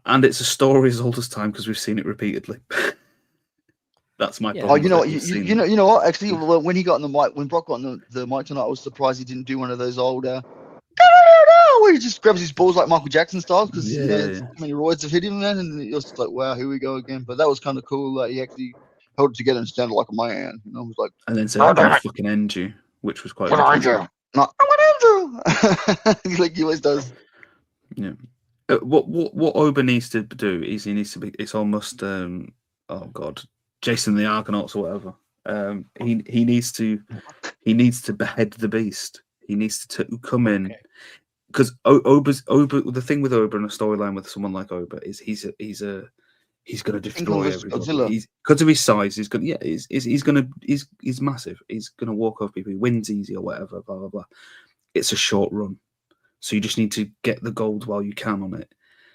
And it's a story as old as time because we've seen it repeatedly. That's my problem. Oh, you know what? You know what? Actually, when he got on the mic, when Brock got on the mic tonight, I was surprised he didn't do one of those old where he just grabs his balls like Michael Jackson style because too many roids have hit him, man, and you're just like, wow, here we go again. But that was kind of cool that he actually held it together and sounded like a man. I was like, and then said, "I'm gonna fucking end you," which was quite. What I do? Not I'm gonna like he always does. Yeah. What Oba needs to do is he needs to be. It's almost oh god, Jason the Argonauts or whatever. He needs to behead the beast. He needs to come in because Oba. The thing with Oba and a storyline with someone like Oba is he's going to destroy everybody. Because of his size, he's massive. He's going to walk over people. He wins easy or whatever. Blah blah blah. It's a short run, so you just need to get the gold while you can on it.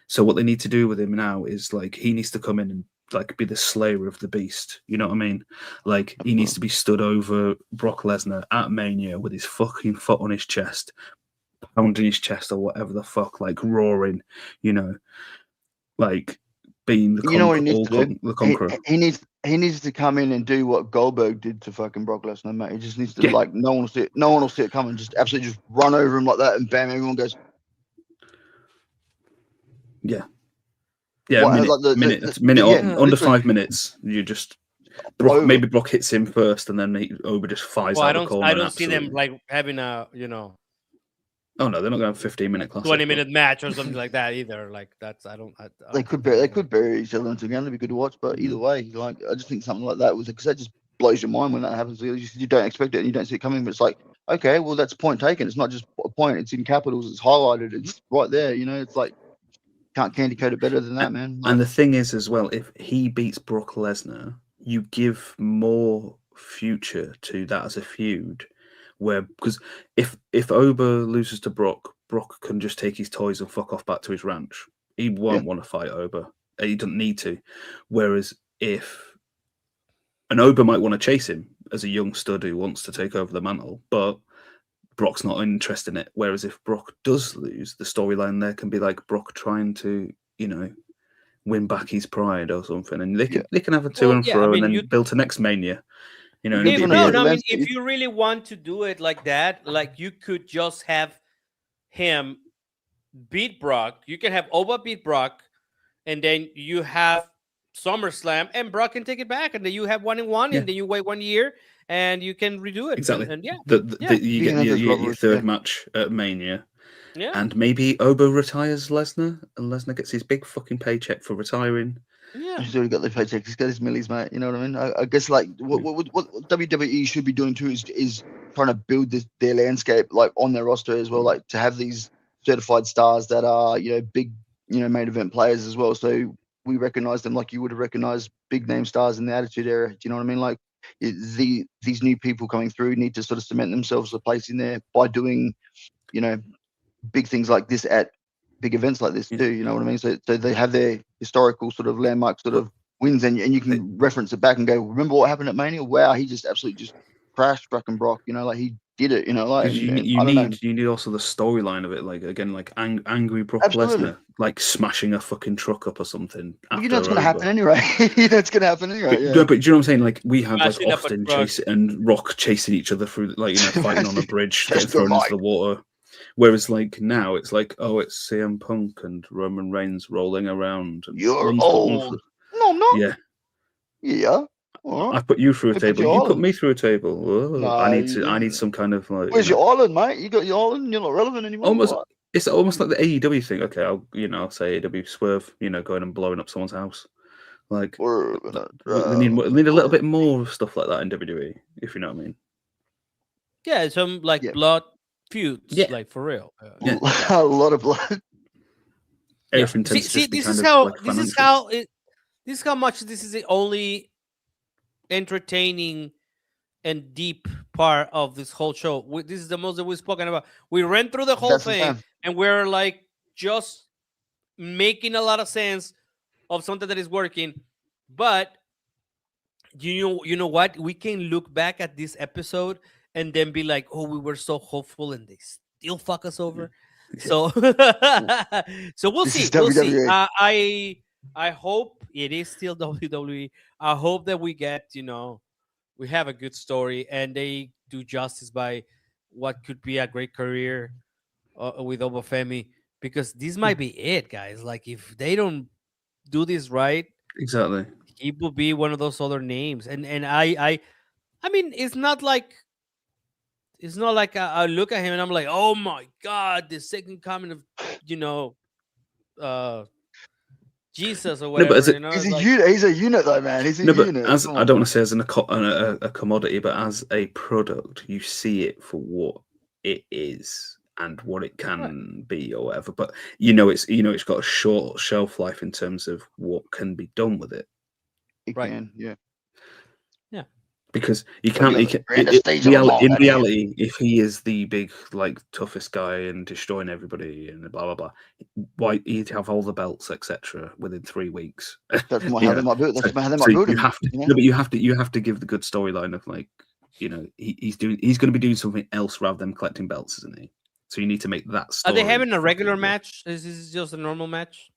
So what they need to do with him now is like he needs to come in and like be the slayer of the beast. You know what I mean? Like he needs to be stood over Brock Lesnar at Mania with his fucking foot on his chest, pounding his chest or whatever the fuck, like roaring. Like. Being the what he needs to do? The conqueror. He needs to come in and do what Goldberg did to fucking Brock Lesnar, mate. He just needs to like no one will see it coming. Just absolutely just run over him like that and bam, everyone goes. Yeah. Under 5 minutes. You just maybe Brock hits him first and then Oba just fires out the corner. I don't see them like having a Oh no, they're not going to have 15-minute class. 20-minute match or something like that either. Like that's they could bury each other together. It'd be good to watch, but either way, like I just think something like that because that just blows your mind when that happens. You don't expect it and you don't see it coming, but it's like, okay, well that's point taken. It's not just a point; it's in capitals. It's highlighted. It's right there. It's like can't candy coat it better than that, man. And the thing is, as well, if he beats Brock Lesnar, you give more future to that as a feud. Because if Oba loses to Brock can just take his toys and fuck off back to his ranch. He won't want to fight Oba. He doesn't need to. Whereas if an Oba might want to chase him as a young stud who wants to take over the mantle, but Brock's not interested in it. Whereas if Brock does lose, the storyline there can be like Brock trying to, win back his pride or something, and they can have a to and fro, and then build to next Mania. If you really want to do it like that, like you could just have him beat Brock. You can have Oba beat Brock, and then you have SummerSlam, and Brock can take it back, and then you have 1-1, and then you wait 1 year, and you can redo it. Exactly. And you get your third match at Mania. Yeah. And maybe Oba retires Lesnar, and Lesnar gets his big fucking paycheck for retiring. Yeah, he's already got the paycheck. He's got his millies, mate. You know what I mean? I guess like what WWE should be doing too is trying to build their landscape like on their roster as well, like to have these certified stars that are big main event players as well. So we recognize them like you would have recognized big name stars in the Attitude Era. Do you know what I mean? Like these new people coming through need to sort of cement themselves a place in there by doing big things like this at big events like this too, you know what I mean? So they have their historical sort of landmark sort of wins, and you can reference it back and go, remember what happened at Mania? Wow, he just absolutely just crashed fucking Brock. Like he did it. You know, like Because you need also the storyline of it, like again, like angry Brock Lesnar, like smashing a fucking truck up or something. Well, you know it's going to happen anyway. You know it's going to happen anyway. But, yeah. no, but do you know what I'm saying? Like we have like Smashing up a Austin truck. and Rock chasing each other through, like fighting on a bridge, getting Just thrown the into the water. Whereas like now it's like, oh, it's CM Punk and Roman Reigns rolling around. And You're old. No, I'm not. Yeah. Yeah. All right. I put you through a Put table. your You put island. me through a table. Oh, No, I you need some kind of like. Where's your island, mate? You got your island. You're not relevant anymore. Almost. What? It's almost like the AEW thing. Okay, I'll say AEW Swerve. Going and blowing up someone's house. Like they need a little bit more of stuff like that in WWE, if you know what I mean. Yeah, some like blood feuds, like for real. A lot of blood. Everything tends to See, just be this kind is of how like this is how much this is the only entertaining and deep part of this whole show. This is the most that we've spoken about. We ran through the whole thing, and we're like just making a lot of sense of something that is working. But you know what? We can look back at this episode and then be like, "Oh, we were so hopeful, and they still fuck us over." So, so we'll see. We'll see. I hope it is still WWE. I hope that we get, we have a good story and they do justice by what could be a great career with Obafemi, because this might be it, guys. Like if they don't do this right, exactly, he will be one of those other names. And I mean, it's not like I look at him and I'm like, oh my God, the second coming of Jesus or whatever. He's a unit though, man. He's a unit. But I don't want to say as a commodity, but as a product, you see it for what it is and what it can be or whatever. But it's got a short shelf life in terms of what can be done with it. It can, yeah. Because you can't. In reality, if he is the big, like, toughest guy and destroying everybody and blah blah blah, why he'd have all the belts, etc. within 3 weeks? That's how they might do it. That's how they might do it. You have to, but you have to give the good storyline of like, he's going to be doing something else rather than collecting belts, isn't he? So you need to make that story. Are they having a regular match? Is this just a normal match?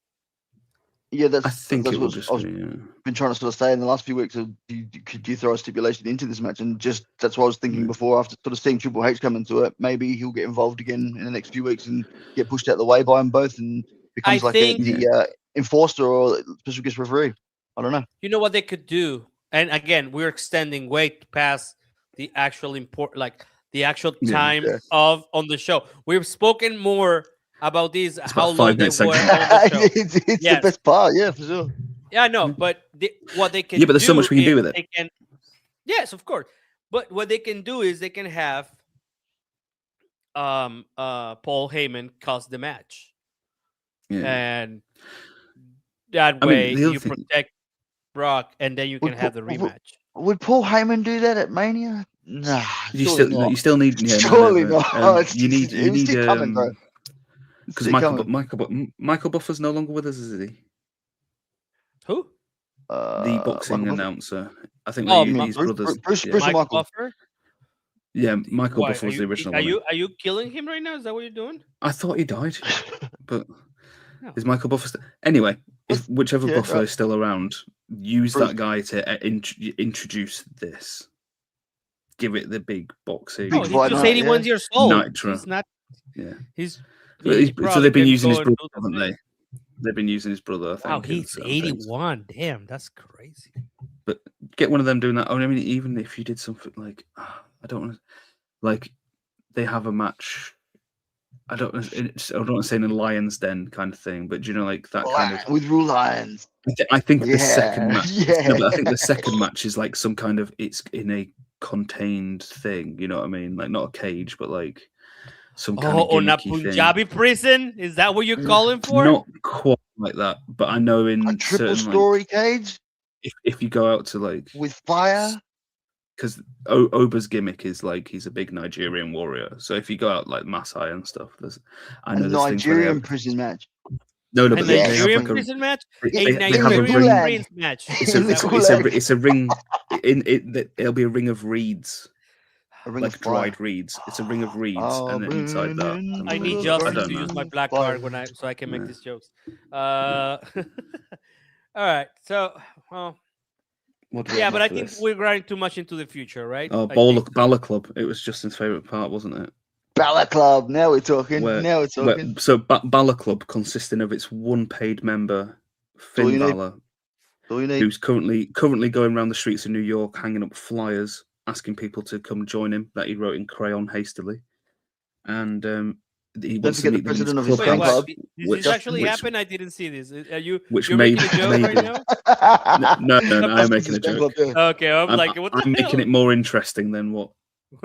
Yeah, I think it will just I've been trying to sort of say in the last few weeks. Could you throw a stipulation into this match? And just that's what I was thinking before. After sort of seeing Triple H come into it, maybe he'll get involved again in the next few weeks and get pushed out of the way by them both and becomes the enforcer or special guest referee. I don't know. You know what they could do? And again, we're extending way past the actual the actual time on the show. We've spoken more about these, how long they were on the show. It's the best part, yeah, for sure. Yeah, I know, but what they can but there's so much we can do with it. Yes, of course. But what they can do is they can have Paul Heyman cost the match. Yeah. And that way you protect Brock and then you can have the rematch. Would Paul Heyman do that at Mania? Nah. You still need surely not. You need coming, bro. Because Michael Buffer's no longer with us, is he? Who? The boxing announcer. I think his brothers. Bruce Michael Buffer? Yeah, Michael Buffer was the original one. Are you killing him right now? Is that what you're doing? I thought he died. But is Michael Buffer anyway, whichever Buffer is still around, use that guy to introduce this. Give it the big boxing. He's just 81 years old. Nitro. He's not. Yeah. So they've been using his brother, haven't they? They've been using his brother, I think. Wow, he's 81. Damn, that's crazy. But get one of them doing that. I mean, even if you did something like, I don't want to, like, they have a match. I don't want to say in a Lion's Den kind of thing, but like that kind of with Rule Lions. I think the second match. No, but I think the second match is like some kind of, it's in a contained thing. You know what I mean? Like not a cage, but like. Some kind of on a Punjabi prison? Is that what you're calling for? Not quite like that, but I know in a triple story cage. If you go out to like with fire, because Oba's gimmick is like he's a big Nigerian warrior. So if you go out like Maasai and stuff, I know a Nigerian prison match. No, but they have like prison match. A Nigerian match. It's a ring. It'll be a ring of reeds. A ring like of fire. dried reeds. It's a ring of reeds, Oh, and then inside that. burning I need to Justin don't to use know. my black fire. card so I can make Yeah. these jokes. All right. So, well, What do we yeah, have but I after think this? we're running too much into the future, right? Oh, I think- Bala Club. It was Justin's favorite part, wasn't it? Bala Club. Now we're talking. Where- now we're talking. So Bala Club, consisting of its one paid member, all Finn you need. Balor, All you need. who's currently going around the streets of New York, hanging up flyers, asking people to come join him that he wrote in crayon hastily, and he Don't wants to forget the meet them in his president of his Wait, fan what? clubhouse. club. Did which- this actually which- happen? I didn't see this. Are you? Which You're may- making a joke right maybe- now? No, I'm making a Fan joke. club, yeah. Okay, I'm like, what the I'm hell? making it more interesting than what.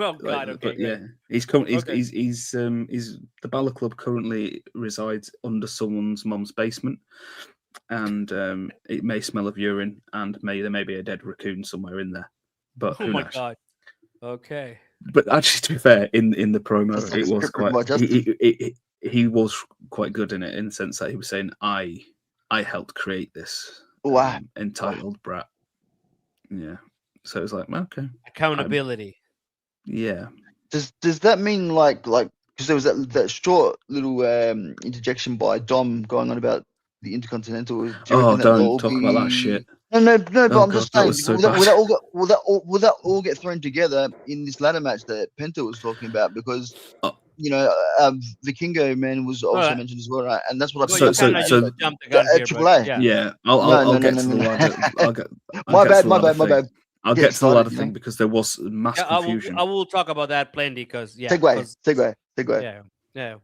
Oh God. Like, Okay. but great. yeah, he's currently Okay. he's the Balor Club currently resides under someone's mum's basement, and it may smell of urine, and there may be a dead raccoon somewhere in there. But Oh who my knows? God. Okay. But actually, to be fair, in the promo, That's like it was script quite written by Justin. he was quite good in it, in the sense that he was saying, I helped create this Wow. entitled brat. Yeah, so it was like, okay, Accountability. yeah. Does that mean like because there was that short little interjection by Dom going on about the Intercontinental? Do you Oh, reckon that will don't all talk about that be- shit. No, but Oh, I'm just God, that saying, was so will that bad. will that all get thrown together in this ladder match that Penta was talking about? Because Oh. Vikingo man was also Well, mentioned as well, right? And that's what Well, I've you So- kinda so- just jumped the gun here, Triple but A. yeah. Yeah, No, I'll get no, to the no. ladder. I'll get My to bad, the my ladder bad, my thing. bad. I'll Get get to the started, ladder you thing know? because there was mass Yeah, confusion. I will talk about that plenty because yeah. Segue, 'cause- segue. Yeah.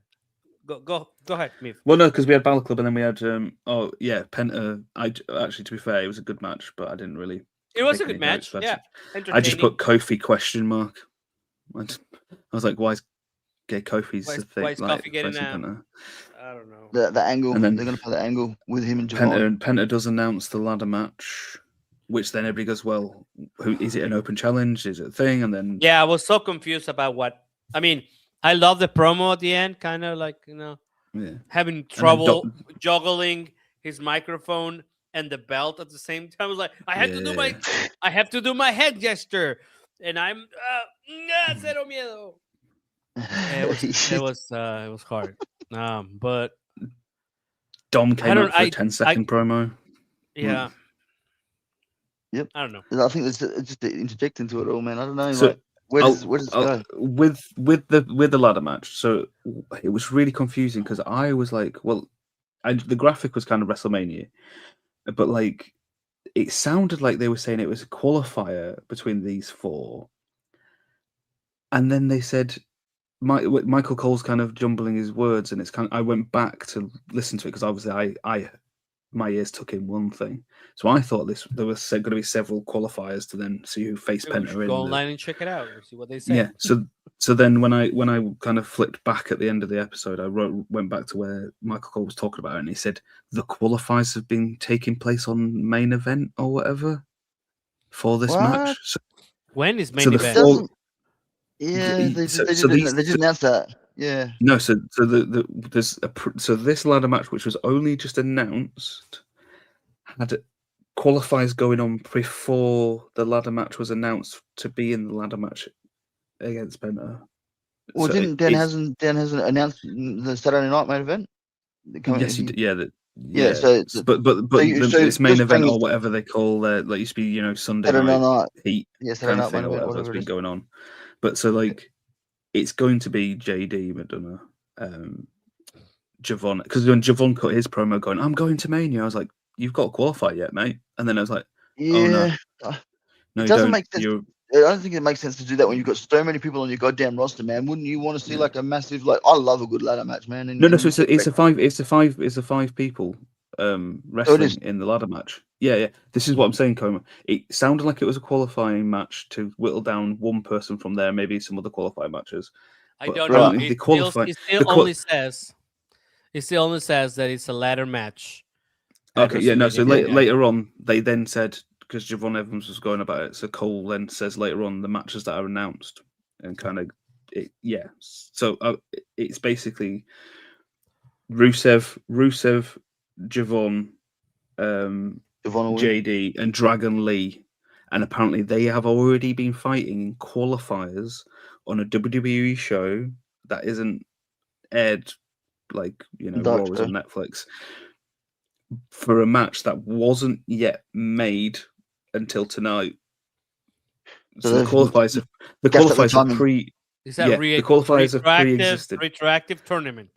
Go ahead, Meef. Well, no, because we had Balor Club and then we had Penta. Actually, to be fair, it was a good match, but I didn't really. It was a take good any match. notes. Yeah. I just put Entertaining. Kofi question mark. I was like, why is Kofi's Why the is- thing? why is Kofi getting facing out? Penta? I don't know. The angle. And then- They're gonna play the angle with him and Javon. Penta does announce the ladder match, which then everybody goes, well, who is it? An open challenge? Is it a thing? And then Yeah, I was so confused about what. I mean, I love the promo at the end, kind of like yeah. having trouble juggling his microphone and the belt at the same time. I was like, I have to do my head gesture, and I'm cero miedo. Yeah, it was hard. But Dom I came don't- out for I- a 10-second promo. yeah. Yep. I don't know. I think it's just to interject into it all, man. I don't know. So, Like, where does it go? With the ladder match? So it was really confusing because I was like, well, the graphic was kind of WrestleMania, but like it sounded like they were saying it was a qualifier between these four, and then they said Michael Cole's kind of jumbling his words, and it's kind of, I went back to listen to it because obviously my ears took in one thing, so I thought there was going to be several qualifiers to then see who faced Maybe we Penta should in. go online and check it out and see what they say. Yeah, so then when I kind of flipped back at the end of the episode, I went back to where Michael Cole was talking about it, and he said the qualifiers have been taking place on main event or whatever for this match. So, When is main so the event? four- Yeah, they so just announced that. Yeah. no, so this ladder match, which was only just announced, had qualifiers going on before the ladder match was announced to be in the ladder match against Penta. Well, So didn't Dan hasn't announced the Saturday night main event? Yes, he did. Yeah, Yeah, so but so it's main just event bring or it- whatever they call like used to be Sunday Saturday night night. heat Yeah, kind Saturday of night thing main or event, whatever that's whatever it been is. going on. But so like it's going to be JD McDonough, Javon, because when Javon cut his promo going, I'm going to Mania, I was like, you've got to qualify yet, mate? And then I was like, Yeah. no, It you doesn't don't. make sense. You're I don't think it makes sense to do that when you've got so many people on your goddamn roster, man. Wouldn't you want to see like a massive I love a good ladder match, man. no. So it's a five people wrestling in the ladder match. Yeah. This is what I'm saying, Coma. It sounded like it was a qualifying match to whittle down one person from there, maybe some other qualifying matches. I But don't know. apparently It still only says that it's a ladder match. Okay, yeah, no. So WrestleMania. later on, they then said, because Javon Evans was going about it, so Cole then says later on the matches that are announced, and kind of, So it's basically Rusev, Javon, JD, and Dragon Lee, and apparently they have already been fighting in qualifiers on a WWE show that isn't aired like Raw is on Netflix for a match that wasn't yet made until tonight. So the qualifiers are Is that the qualifiers have pre-existed. Retroactive tournament.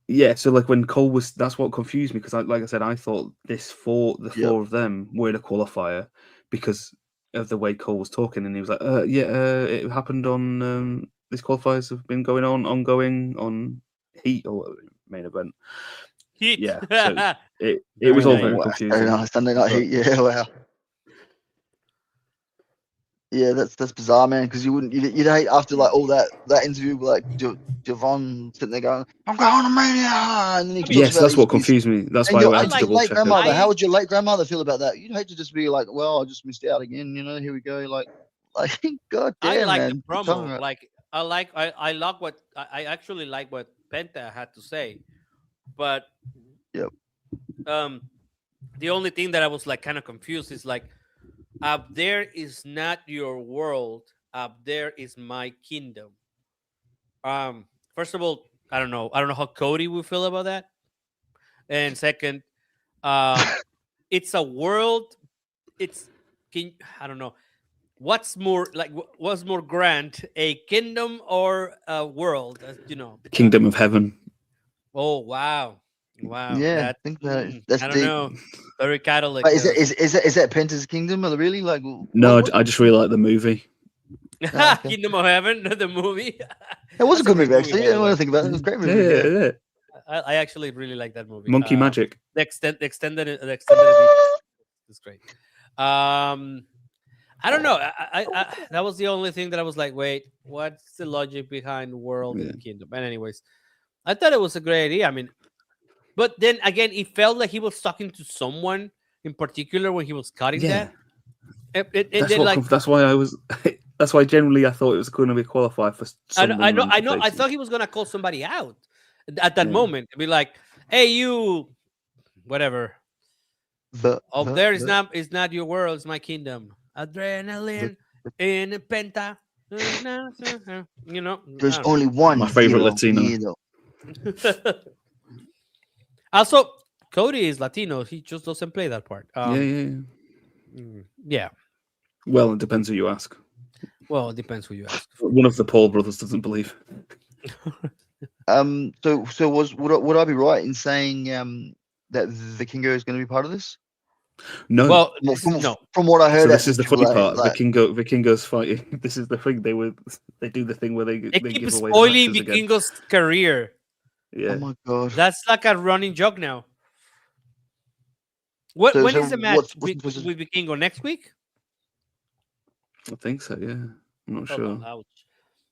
Yeah, so like when Cole was, that's what confused me because, like I said, I thought the four of them were in a qualifier because of the way Cole was talking, and he was like, it happened on these qualifiers have been ongoing on Heat or main event. Heat. Yeah, so it was all very confusing. Sunday Night Heat. Yeah, wow. Yeah, that's bizarre, man. Because you'd hate after like all that interview, like Javon sitting there going, "I'm going to Mania," and then yes, that's what confused me. That's why I had to double late check. Grandmother. How would your late grandmother feel about that? You'd hate to just be like, "Well, I just missed out again." Here we go. Like, God damn, I like man. the promo. Like, I actually like what Penta had to say, but the only thing that I was like kind of confused is like, up there is not your world. Up there is my kingdom. First of all, I don't know how Cody would feel about that. And second, it's a world. I don't know. What's more grand, a kingdom or a world? The kingdom of heaven. Oh wow. Yeah, I think that's I don't know. Very Catholic. Is that Penta's kingdom? Really? Like, no, I just really like the movie. Okay. Kingdom of Heaven, the movie. It was a good movie, actually. I want to think about it. It was a great movie. Yeah. I actually really like that movie. Monkey Magic. The extended is great. I don't know. I that was the only thing that I was like, wait, what's the logic behind world and kingdom? And anyways, I thought it was a great idea. I mean, but then again, it felt like he was talking to someone in particular when he was cutting that. That's why I was. That's why generally I thought it was going to be qualified for. I know. I thought he was going to call somebody out at that moment. Be like, "Hey, you, whatever. There is not your world. It's my kingdom. Adrenaline in Penta. There's only one. My favorite Latino. Also, Cody is Latino. He just doesn't play that part. Yeah. Well, it depends who you ask. Well, it depends who you ask. One of the Paul brothers doesn't believe. So would I be right in saying that the Kingo is going to be part of this? No. Well, from what I heard, this is the funny part. Vikingo's fighting. This is the thing. They do the thing where they keep give away spoiling Vikingo's career. Yeah. Oh my god, that's like a running joke now. When is the match with Vikingo? Next week? I think so. Yeah, I'm not sure. Ouch.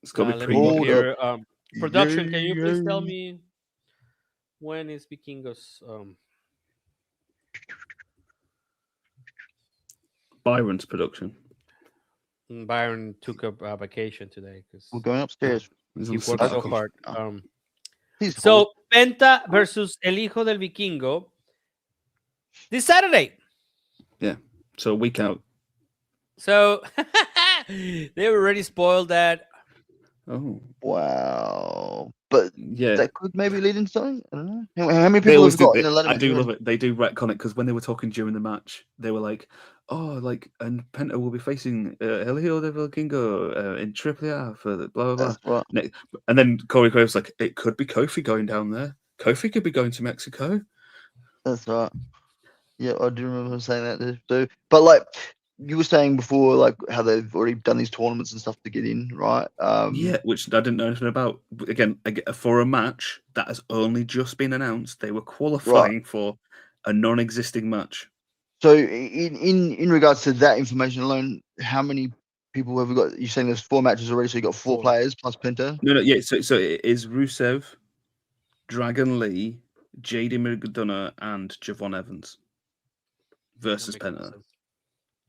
It's got to be pre. Production, can you please tell me when is Vikingo's? Byron's production. Byron took a vacation today because we're going upstairs. He worked so hard. So Penta versus El Hijo del Vikingo this Saturday. Yeah, so a week out. So they already spoiled that. Oh wow! But yeah, that could maybe lead into something. I don't know. How many people have got? I do love it. They do retcon it because when they were talking during the match, they were like, "Oh, and Penta will be facing El Hijo del Vikingo in AAA for the blah blah blah." Right. And then Corey Graves like, "It could be Kofi going down there. Kofi could be going to Mexico." That's right. Yeah, I do remember him saying that too. But like you were saying before, like how they've already done these tournaments and stuff to get in, right? Yeah, which I didn't know anything about. Again, for a match that has only just been announced, they were qualifying for a non-existing match. So, in regards to that information alone, how many people have we got? You're saying there's 4 matches already, so you got 4 players plus Penta. No, yeah. So it is Rusev, Dragon Lee, JD McDonough, and Javon Evans versus Penta.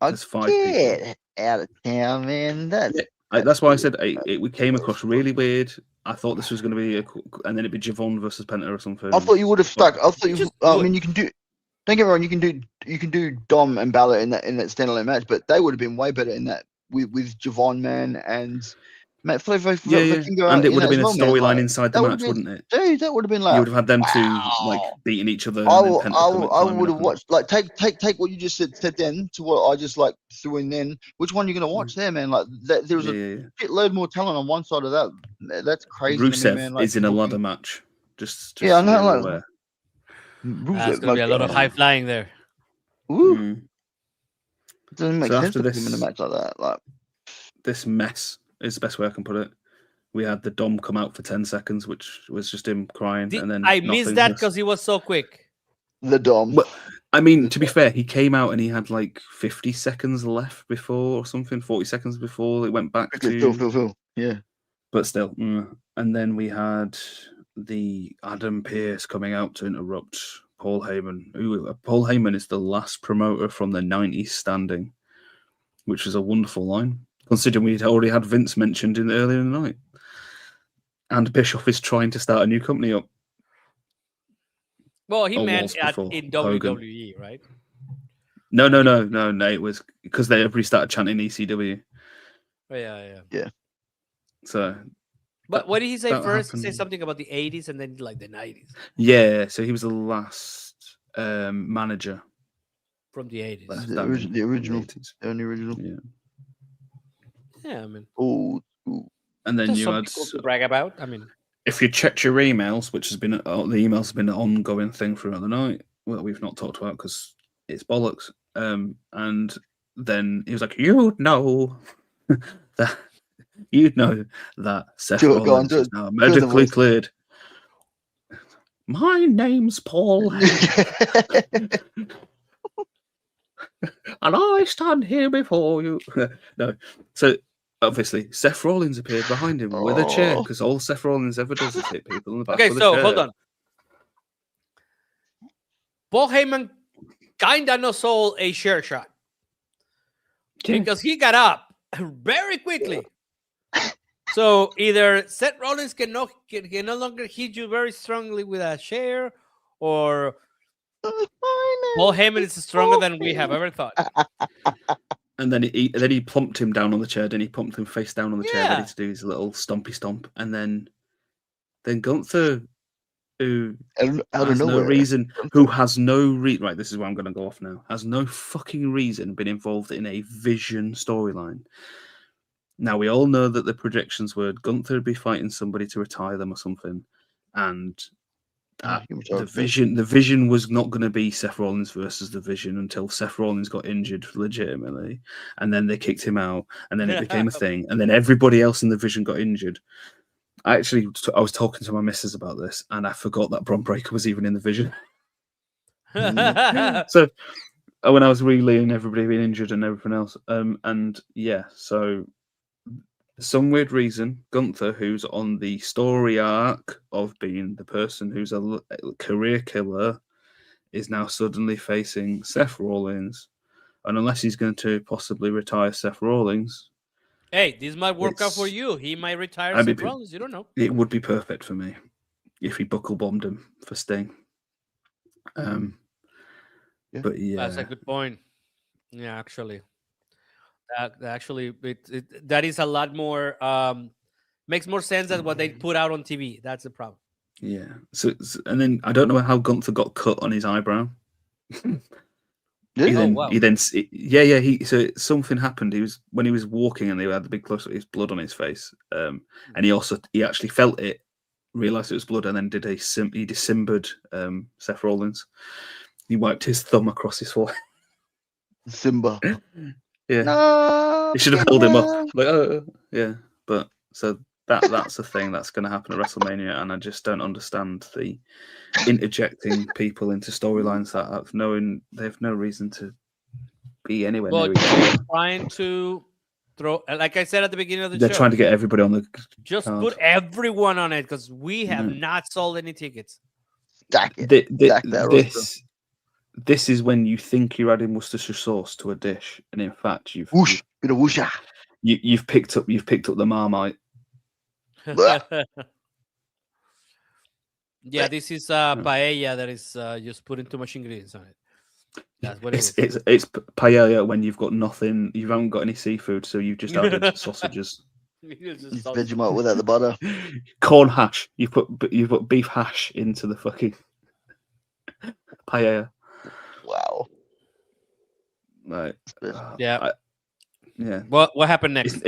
There's 5 people. Out of town, man. That's why I said it came across really weird. I thought this was going to be and then it'd be Javon versus Penta or something. I thought you would have stuck. I thought you. I mean, you can do. Don't get me wrong. You can do Dom and Balor in that standalone match, but they would have been way better in that with Javon, man, and Matt Flair and it would have been a storyline inside the match, wouldn't it? Dude, that would have been like you would have had them two like beating each other. I would have watched like take what you just said then to what I just like threw in. Then which one are you gonna watch there, man? Like there was a shitload more talent on one side of that. That's crazy. Rusev to me, man. Like, is in a ladder match. Just yeah, I know. Like, there's gonna be a lot of high flying there. Ooh. It doesn't make So sense after to put him in a match like that. Like this mess is the best way I can put it. We had the Dom come out for 10 seconds, which was just him crying, and then I missed that because he was so quick. The Dom. Well, I mean, to be fair, he came out and he had like 50 seconds left before or something, 40 seconds before it went back to. Yeah. But still, and then we had the Adam Pearce coming out to interrupt Paul Heyman. Paul Heyman is the last promoter from the 90s standing, which is a wonderful line, considering we'd already had Vince mentioned earlier in the night. And Bischoff is trying to start a new company up. Well, he meant in WWE, right? No. It was because everybody started chanting ECW. Oh, yeah. So, but what did he say first? Happened. He said something about the 80s and then like the 90s. Yeah, so he was the last manager from the 80s. The original. The only original. Yeah, I mean. Oh. And then you had to brag about. I mean, if you checked your emails, which has been the emails have been an ongoing thing throughout the night. Well, we've not talked about because it's bollocks. And then he was like, "You'd know that Seth Rollins is now medically cleared." My name's Paul, and I stand here before you. No, so. Obviously, Seth Rollins appeared behind him with a chair because all Seth Rollins ever does is hit people in the back. Okay, with so a chair. Hold on. Paul Heyman kinda no sold a chair shot because he got up very quickly. So either Seth Rollins can no longer hit you very strongly with a chair, or Paul Heyman is stronger than we have ever thought. And then he plumped him down on the chair. Then he plumped him face down on the chair, ready to do his little stompy stomp. And then Gunther, who has no reason, right? This is where I'm going to go off now. Has no fucking reason been involved in a Vision storyline. Now we all know that the predictions were Gunther would be fighting somebody to retire them or something, and the Vision was not going to be Seth Rollins versus the Vision until Seth Rollins got injured legitimately, and then they kicked him out, and then it became a thing, and then everybody else in the Vision got injured. I was talking to my missus about this, and I forgot that Bron Breakker was even in the Vision. So when I was relaying everybody being injured and everything else, so. Some weird reason, Gunther, who's on the story arc of being the person who's a career killer, is now suddenly facing Seth Rollins. And unless he's going to possibly retire Seth Rollins... Hey, this might work out for you. He might retire Seth Rollins. You don't know. It would be perfect for me if he buckle bombed him for Sting. But yeah. That's a good point. Yeah, actually. That is a lot more makes more sense than what they put out on TV. That's the problem. Yeah. So and then I don't know how Gunther got cut on his eyebrow. So something happened. When he was walking and they had the big close up, his blood on his face. And he actually felt it, realized it was blood, and then he dismembered Seth Rollins. He wiped his thumb across his forehead. Simba. Yeah, no, he should have held him up. Like, yeah, but so that's a thing that's going to happen at WrestleMania, and I just don't understand the interjecting people into storylines that they have no reason to be anywhere. Well, they're trying to throw, like I said at the beginning of the show, they're trying to get everybody on the. Just card. Put everyone on it because we have not sold any tickets. Stack it. This is when you think you're adding Worcestershire sauce to a dish, and in fact you've picked up the Marmite. Yeah, this is paella that is just putting too much ingredients on it. That's what it is. It's paella when you've got nothing, you haven't got any seafood, so you've just added sausages. It's Vegemite without the butter. Corn hash. You put beef hash into the fucking paella. Wow. Right. Yeah. Yeah. What happened next?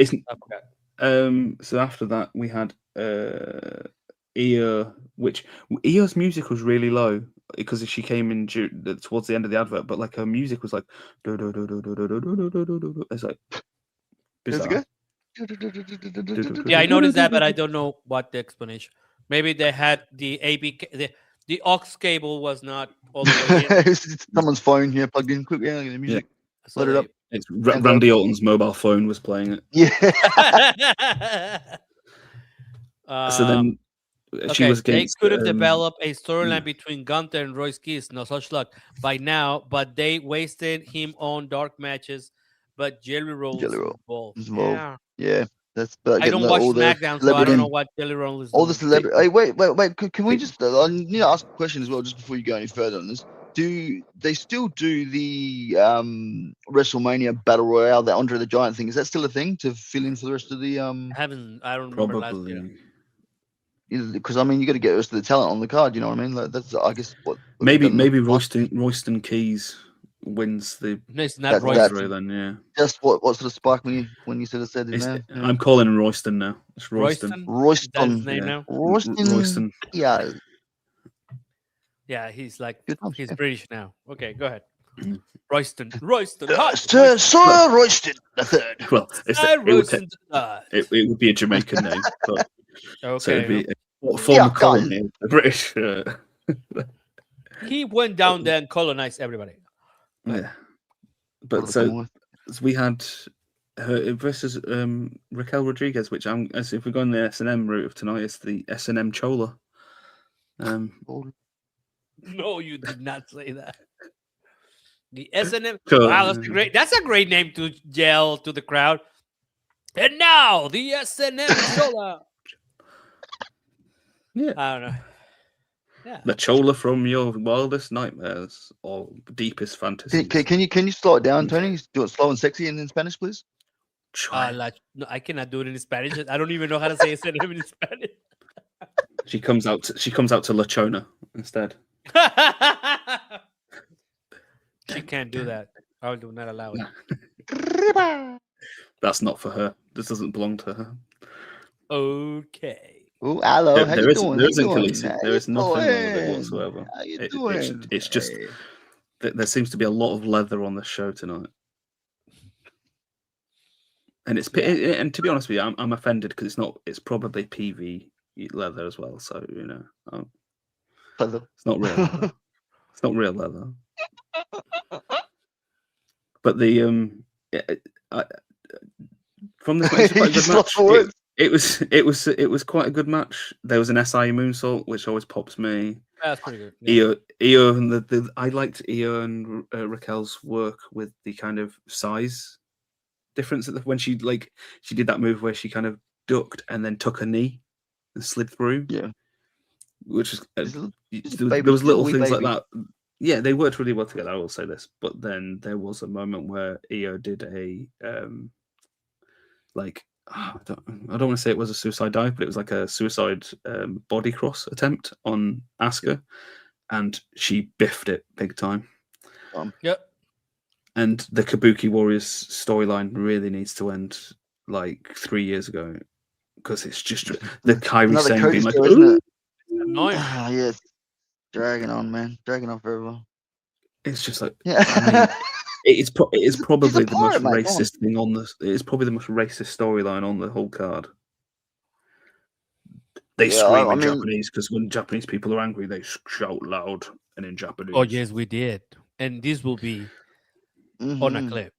So after that we had Io, which Io's music was really low because she came in towards the end of the advert, but like her music was like it's like bizarre. Yeah, I noticed that, but I don't know what the explanation. Maybe they had the the aux cable was not all the way in. It's someone's phone here plugged in. Quick, yeah, the music. So Let it up. It's Randy Orton's mobile phone was playing it. Yeah. So then she was against. They could have developed a storyline between Gunther and Royce Keys. No such luck by now, but they wasted him on dark matches. But Jelly Roll is involved. Yeah. That's. I don't watch SmackDown, so I don't know what Jelly Roll is. All the celebrity. Hey, wait. Can we just? I need to ask a question as well, just before you go any further on this. Do they still do the WrestleMania Battle Royale, the Andre the Giant thing? Is that still a thing to fill in for the rest of the? I don't remember last year. Because I mean, you got to get the rest of the talent on the card. You know what I mean? Like, that's I guess what. Maybe Royston Keys wins the. No, it's not Royston. Then yeah. Just what sort of sparked me when you said his name? I'm calling him Royston now. It's Royston. Royston. That's his name now. Royston. Yeah. Yeah, he's British now. Okay, go ahead. Royston. Sir Royston the third. Well, it would be a Jamaican name. But, okay. So it'd be a former colony of the British. He went down there and colonized everybody. Yeah. But so we had her versus Raquel Rodriguez, which if we're going the S&M route of tonight, it's the S&M Chola. No, you did not say that. The S&M. Wow, that's a great name to yell to the crowd. And now the S&M Chola. Yeah, I don't know. Yeah, the Chola from your wildest nightmares or deepest fantasies. Can you slow it down, Tony? Do it slow and sexy in Spanish, please. No, I cannot do it in Spanish. I don't even know how to say S&M in Spanish. She comes out to Lechona instead. She can't do that. I do not allow it. That's not for her. This doesn't belong to her. Okay. Oh, hello. How you doing? There isn't Khaleesi. There is nothing wrong with it whatsoever. How you doing? It's just that there seems to be a lot of leather on the show tonight. And and to be honest with you, I'm offended because it's probably PV leather as well. So it's not real leather. It's not real leather. But the from the match, it was quite a good match. There was an SI moonsault, which always pops me. That's pretty good. Yeah. Io and I liked Io and Raquel's work with the kind of size difference when she did that move where she kind of ducked and then took a knee and slid through. Yeah, which was there was little things like that. Yeah, they worked really well together. I will say this, but then there was a moment where Io did a I don't want to say it was a suicide dive, but it was like a suicide body cross attempt on Asuka, and she biffed it big time. Yep. And the Kabuki Warriors storyline really needs to end like 3 years ago because it's just the Kairi Sane being like, isn't it? Annoying. Yes. Dragging on, man. Dragging on very well. It's just like, yeah. I mean, it is probably the most racist thing on this. It's probably the most racist storyline on the whole card. They scream in Japanese because when Japanese people are angry, they shout loud and in Japanese. Oh yes, we did, and this will be on a clip.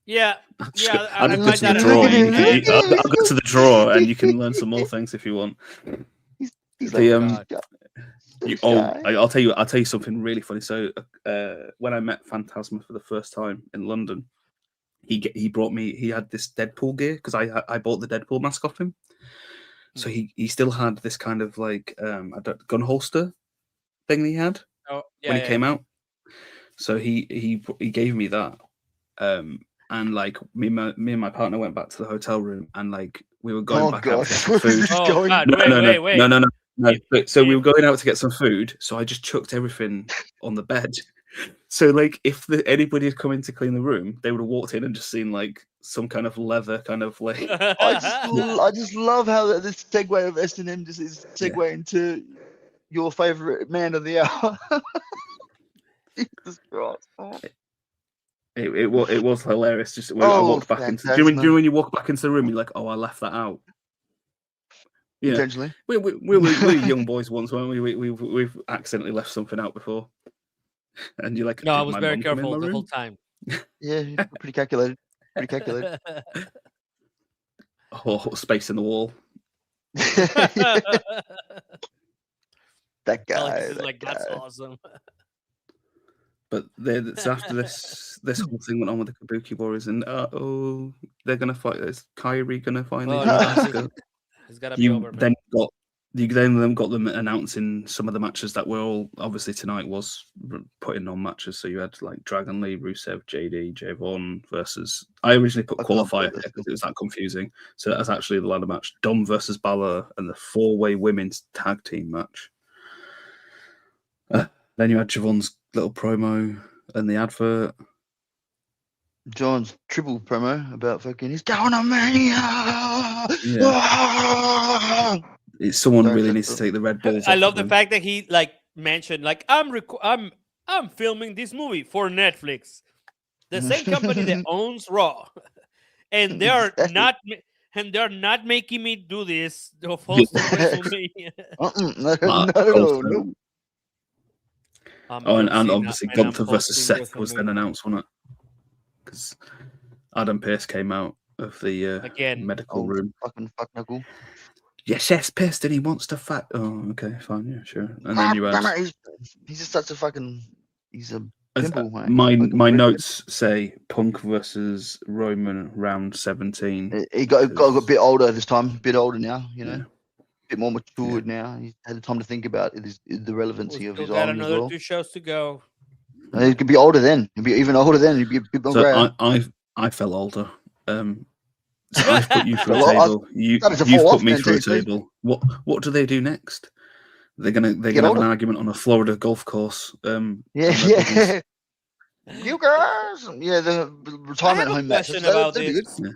Yeah. I'll go to the drawer. I'll go to the drawer, and you can learn some more things if you want. I'll tell you something really funny. So when I met Phantasma for the first time in London, he brought me. He had this Deadpool gear because I bought the Deadpool mask off him. So he still had this kind of like gun holster thing he had when he came out. So he gave me that, and like me and my partner went back to the hotel room, and like we were going back out to get some food. Wait. No. So we were going out to get some food. So I just chucked everything on the bed. So like if anybody had come in to clean the room, they would have walked in and just seen like some kind of leather kind of like. I just love how this segue of S&M just is segue into your favorite man of the hour. Jesus Christ. It was hilarious. Just when I walked back into. Do you know when you walk back into the room, you're like, oh, I left that out. Yeah, potentially. We were young boys once, weren't we? We've accidentally left something out before, and you're like, no, I was very careful the whole time. Yeah, pretty calculated. Oh, space in the wall. That guy. That's awesome. But it's after this whole thing went on with the Kabuki Warriors, and they're gonna fight. Is Kyrie gonna finally? It's gotta be over. You then got them announcing some of the matches that were all obviously tonight was putting on matches. So you had like Dragon Lee, Rusev, JD, Javon versus. I originally put qualifier because it was that confusing. So that's actually the ladder match: Dom versus Balor, and the 4-way women's tag team match. Then you had Javon's little promo and the advert. John's triple promo about fucking he's going on Mania. Yeah. Someone really needs to take the Red Bulls. I love the fact that he like mentioned like I'm filming this movie for Netflix, the same company that owns Raw, and they are not making me do this. The host of WrestleMania. No. And obviously Gunther versus Seth was then announced, wasn't it? Because Adam Pearce came out of the medical room. Fucking fuck knuckle. Yes, pissed and he wants to fight. Oh, okay, fine, yeah, sure. And then you had. He's just such a fucking. He's a pimple, my notes say Punk versus Roman round 17. He got a bit older this time. A bit older now, you know. Bit more matured now. He's had the time to think about the relevancy of his arm. Got another 2 shows to go. He could be older then. He'd be even older then. He'd be a bit more grey. I felt older. So I've put you through a table. You've put me through a table. What do they do next? They're gonna have an argument on a Florida golf course. You guys. Yeah, the retirement home matches. About this. Yeah.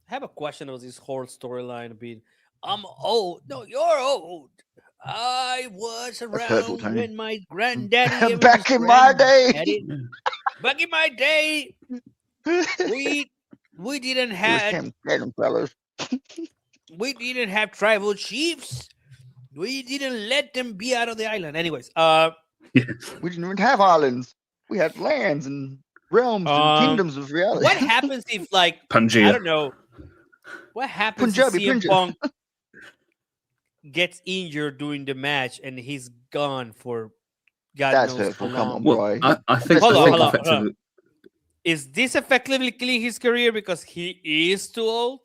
I have a question about this whole storyline being. I'm old. No, you're old. I was around when my granddaddy. Back in my day. Back in my day, we didn't have. We didn't have tribal chiefs. We didn't let them be out of the island. Anyways, we didn't even have islands. We had lands and realms and kingdoms of reality. What happens if, like, Pangea. I don't know. What happens if CM Punk gets injured during the match and he's gone for God knows how long? Well, I think. Hold on. Is this effectively killing his career because he is too old?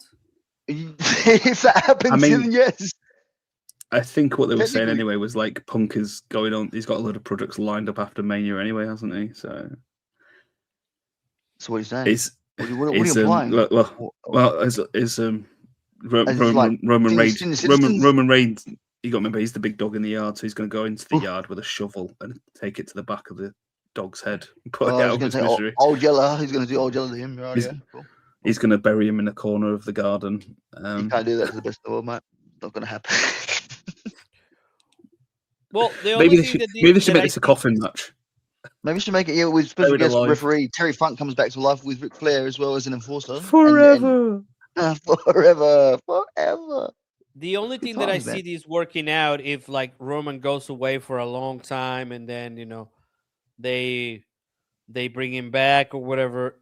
If that happens, then yes. I think what they were saying anyway was like Punk is going on. He's got a load of products lined up after Mania anyway, hasn't he? So what are you saying? What are you implying? Roman Reigns. Roman Reigns. You got to remember, he's the big dog in the yard, so he's going to go into the yard with a shovel and take it to the back of the dog's head and put it out of his misery. Old Yeller. He's going to do Old Yeller to him. Right? Cool. He's going to bury him in a corner of the garden. You can't do that to the best of the world, mate. It's not going to happen. Well, maybe they should make this a coffin match. Maybe we should make it with special guest referee Terry Funk comes back to life with Ric Flair as well as an enforcer. Forever. Forever. The only thing that I see this working out if like Roman goes away for a long time and then they bring him back or whatever.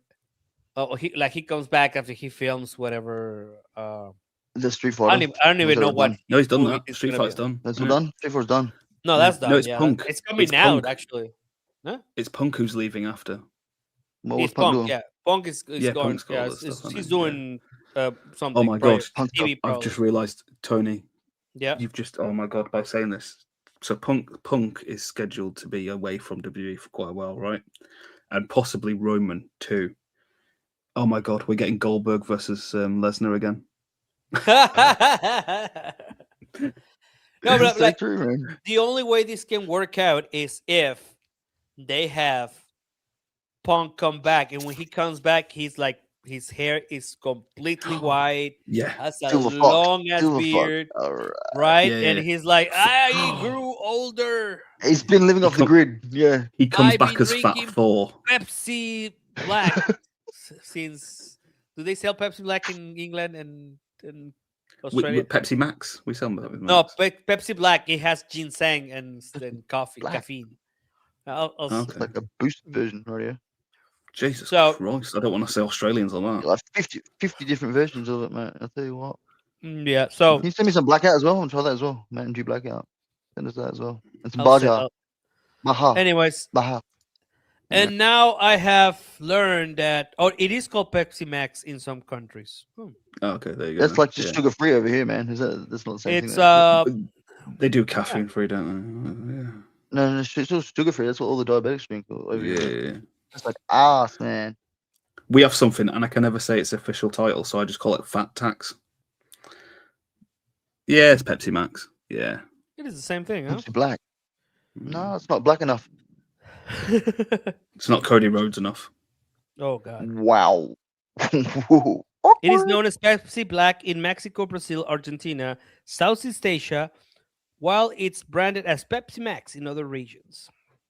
Oh, he comes back after he films whatever. The Street Fighter. I don't even know what. No, he's done that. Street Fighter's done. That's all done. Street Fighter's done. No, that's done. No, it's Punk. It's coming out actually. Huh? It's Punk who's leaving after. It's Punk. Yeah, Punk is going. Yeah, he's doing something. Oh my god! I've just realised, Tony. Yeah. You've just. Oh my god! By saying this, So Punk is scheduled to be away from WWE for quite a while, right? And possibly Roman too. Oh my God, we're getting Goldberg versus Lesnar again. No, but So like true, man. the only way this can work out is if they have Punk come back, and when he comes back, he's like his hair is completely white, Yeah, has a Silver Fox. long ass Silver Fox. beard, All right. right? Yeah, And yeah. he's like, he grew older. He's been living off the grid. Yeah. he comes I've back been as Fat drinking Thor. Pepsi Black since. Do they sell Pepsi Black in England and Australia? Pepsi Max, we sell that with No, Max. Pepsi Black. It has ginseng and coffee, Black. caffeine. Okay. It's like a boosted version right here. Jesus So- Christ, I don't want to say Australians on that. Like 50 different versions of it, mate. I'll tell you what. Yeah. So Can you send me some blackout as well? I'll try that as well. Mountain Dew blackout. Send us that as well. And some I'll say- Baja. Baja. anyways, Baja. and now I have learned that it is called Pepsi Max in some countries. Oh, okay, there you go. That's like just Yeah. sugar free over here, man. That's not the same It's thing. They do caffeine free, don't No, it's still sugar free. That's what all the diabetics drink over they? Yeah. here. Yeah, yeah. It's like ass, man. We have something, and I can never say its official title, so I just call it Fat Tax. Yeah, it's Pepsi Max. Yeah. It is the same thing, huh? Pepsi Black. No, it's not black enough. It's not Cody Rhodes enough. Oh God. Wow. It is known as Pepsi Black in Mexico, Brazil, Argentina, Southeast Asia, while it's branded as Pepsi Max in other regions.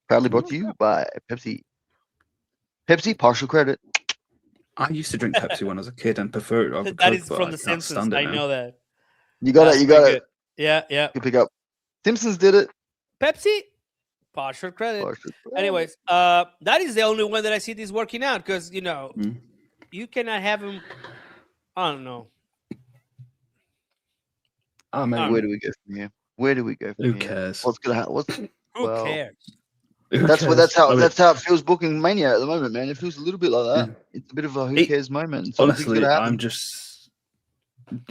Proudly brought to you by Pepsi. Pepsi, partial credit. I used to drink Pepsi when I was a kid and preferred it over That Coke, is but from I The can't Simpsons. stand it I now. know that. You got That's it. You pretty got good. it. Yeah. You pick up. Simpsons did it. Pepsi, partial credit. Partial credit. Anyways, that is the only one that I see this working out because Mm. you cannot have him. I don't know. Oh, man. Where do we go from here? Where do we go from Who here? cares? What's gonna happen? Who Well, cares? Who That's cares? I mean, that's how it feels booking Mania at the moment, man. It feels a little bit like that. Yeah. It's a bit of a who It- cares moment. Something's honestly, gonna happen. I'm just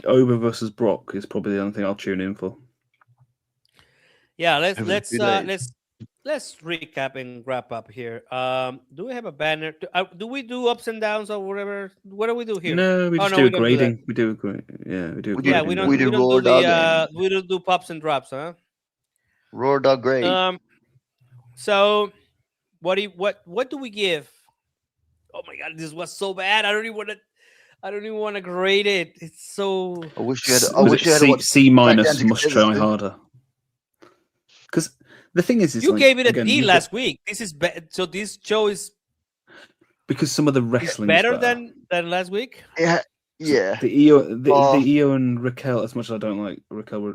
Oba versus Brock is probably the only thing I'll tune in for. Yeah, let's Every let's few uh, days. let's recap and wrap up here. Do we have a banner? Do we do ups and downs or whatever? What do we do here? No, we Oh, just no, do we a don't do that. grading. We do a grade. Yeah, we do. We do- Yeah, grading we now. don't. we We do don't raw do the. dog We don't do pops and drops, huh? Raw dog great. So, what do we give? Oh my God, this was so bad. I don't even want to grade it. It's so. I wish you had. I Was wish it you had. C, What, C minus Back down to must try competitive. harder. Because the thing is You like, gave it a again, D you get- last week. This is so. This show is because some of the wrestling better is better. than last week. yeah. Yeah. The the Oh. EO and Raquel, as much as I don't like Raquel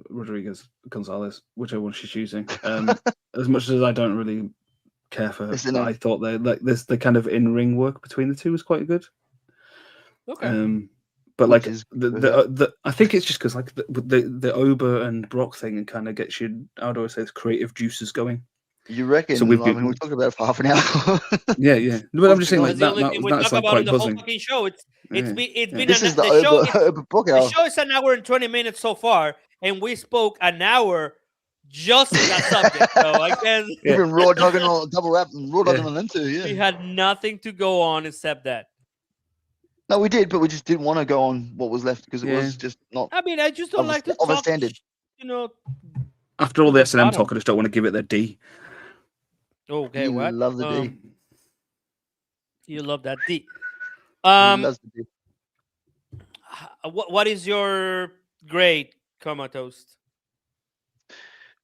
Rodriguez Gonzalez, whichever one she's using, as much as I don't really care for her, Listen, but I thought they like this the kind of in ring work between the two was quite good. Okay. But Which like is the I think it's just because like the Oba and Brock thing and kind of gets you, how do I say this, creative juices going. You reckon? So we've I mean, been- we talked about it for half an hour. Yeah. But I'm just saying like That's the only thing we that's talk like about quite in the whole buzzing. fucking show. It's Yeah. been this an, is the show. over book The hour. show is an hour and 20 minutes so far, and we spoke an hour just on that subject. So I guess Yeah. Even raw dogging on double wrap and raw dogging Yeah. on them too. we Yeah. had nothing to go on except that. No, we did, but we just didn't want to go on what was left because it was just not. I mean, I just don't like to Of a talk. standard. After all the S&M Bottom. talk, I just don't want to give it their D. Okay, You what? love the D. You love that D. He loves the D. What is your grade, Comatose?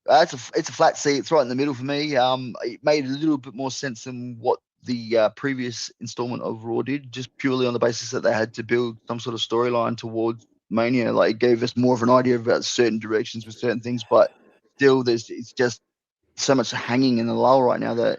It's a flat C. It's right in the middle for me. It made a little bit more sense than what the previous installment of Raw did, just purely on the basis that they had to build some sort of storyline towards Mania. Like it gave us more of an idea about certain directions with certain things, but still, it's just so much hanging in the lull right now that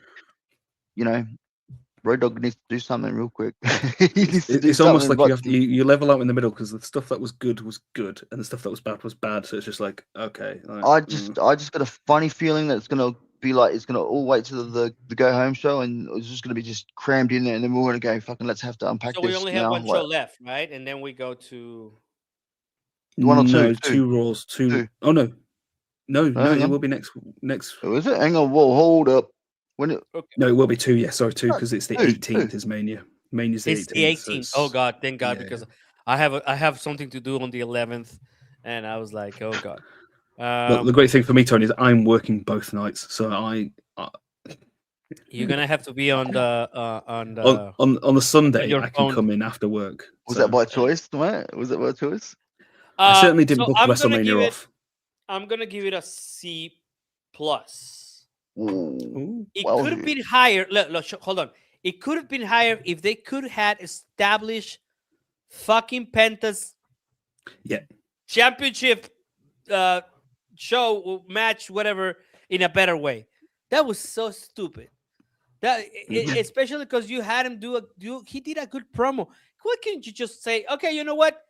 Road Dogg needs to do something real quick. He needs to do It's almost something, like but you level out in the middle because the stuff that was good, and the stuff that was bad. So it's just like, okay. Like, I just got a funny feeling that it's gonna be like it's gonna all wait till the go home show, and it's just gonna be just crammed in there, and then we're gonna go fucking let's have to unpack So this. we only have now. one Like, show left, right? And then we go to. One or two? two Raws, two. Two. Oh no, No, hang it on. will be next. Oh, is it? Hang on. Whoa, hold up. When it? No, it will be 2. Yeah, sorry, 2 because it's the two, 18th. two. Is Mania. Mania's the It's 18th. the 18th. Oh God, thank God, yeah. because I have something to do on the 11th, and I was like, oh God. Well, the great thing for me, Tony, is I'm working both nights, so You're gonna have to be on the on the Sunday. your I can phone. come in after work. Was so. that by choice, mate? Was it by choice? I certainly didn't so book I'm gonna WrestleMania give it. off. I'm gonna give it a C plus. Ooh. It Well, could have been higher. Look, hold on. It could have been higher if they could have established fucking Penta's championship show match, whatever, in a better way. That was so stupid. That especially because you had him he did a good promo. Why can't you just say, okay, you know what?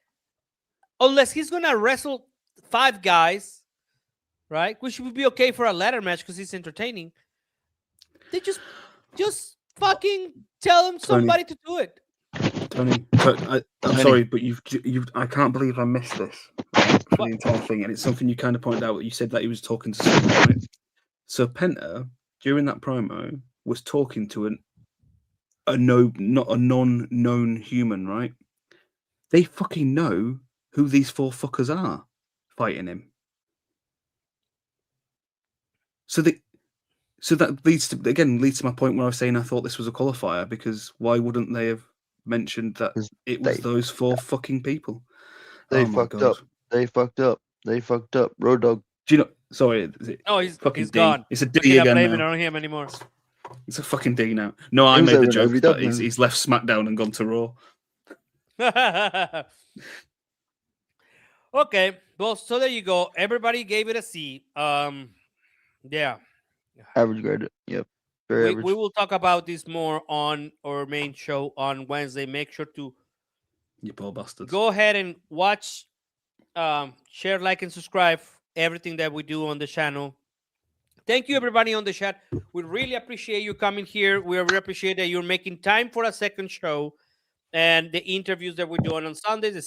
Unless he's gonna wrestle 5 guys, right? Which would be okay for a ladder match because he's entertaining. They just fucking tell him somebody to do it. Tony, I'm sorry, but I can't believe I missed this for the entire thing, and it's something you kind of pointed out. You said that he was talking to someone, right? So Penta during that promo was talking to not a non-known human, right? They fucking know who these 4 fuckers are fighting him. So that leads to my point where I was saying I thought this was a qualifier, because why wouldn't they have mentioned that it was those 4 fucking people? They fucked up. They fucked up. They fucked up. Road Dogg. Do you know? Sorry. Oh, he's D. gone. It's a D again blame it now. on him anymore. It's a fucking D now. No, I made the joke, but he's left SmackDown and gone to Okay. Raw. Well, so there you go. Everybody gave it a C. Yeah. Average grade. Yep. Very average. We will talk about this more on our main show on Wednesday. Make sure to you poor bastards. Go ahead and watch, share, like, and subscribe everything that we do on the channel. Thank you, everybody on the chat. We really appreciate you coming here. We really appreciate that you're making time for a second show and the interviews that we're doing on Sundays, the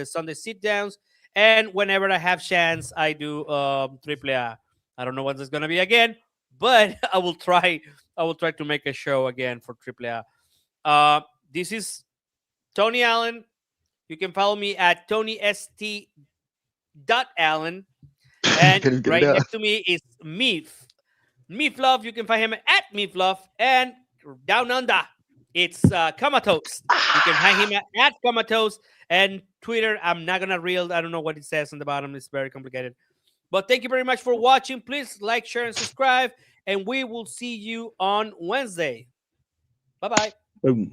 Sunday sit downs, and whenever I have chance, I do AAA. I don't know when it's gonna be again, but I will try to make a show again for AAA. This is Tony Allen. You can follow me at TonyST.Allen. And right next to me is Meefloaf. You can find him at Meefloaf. And down under, it's 𝔸𝕃 𝓞ℕ. You can find him at 𝔸𝕑𝕃. And Twitter, I'm not going to reel. I don't know what it says on the bottom. It's very complicated. But thank you very much for watching. Please like, share, and subscribe. And we will see you on Wednesday. Bye-bye. Boom.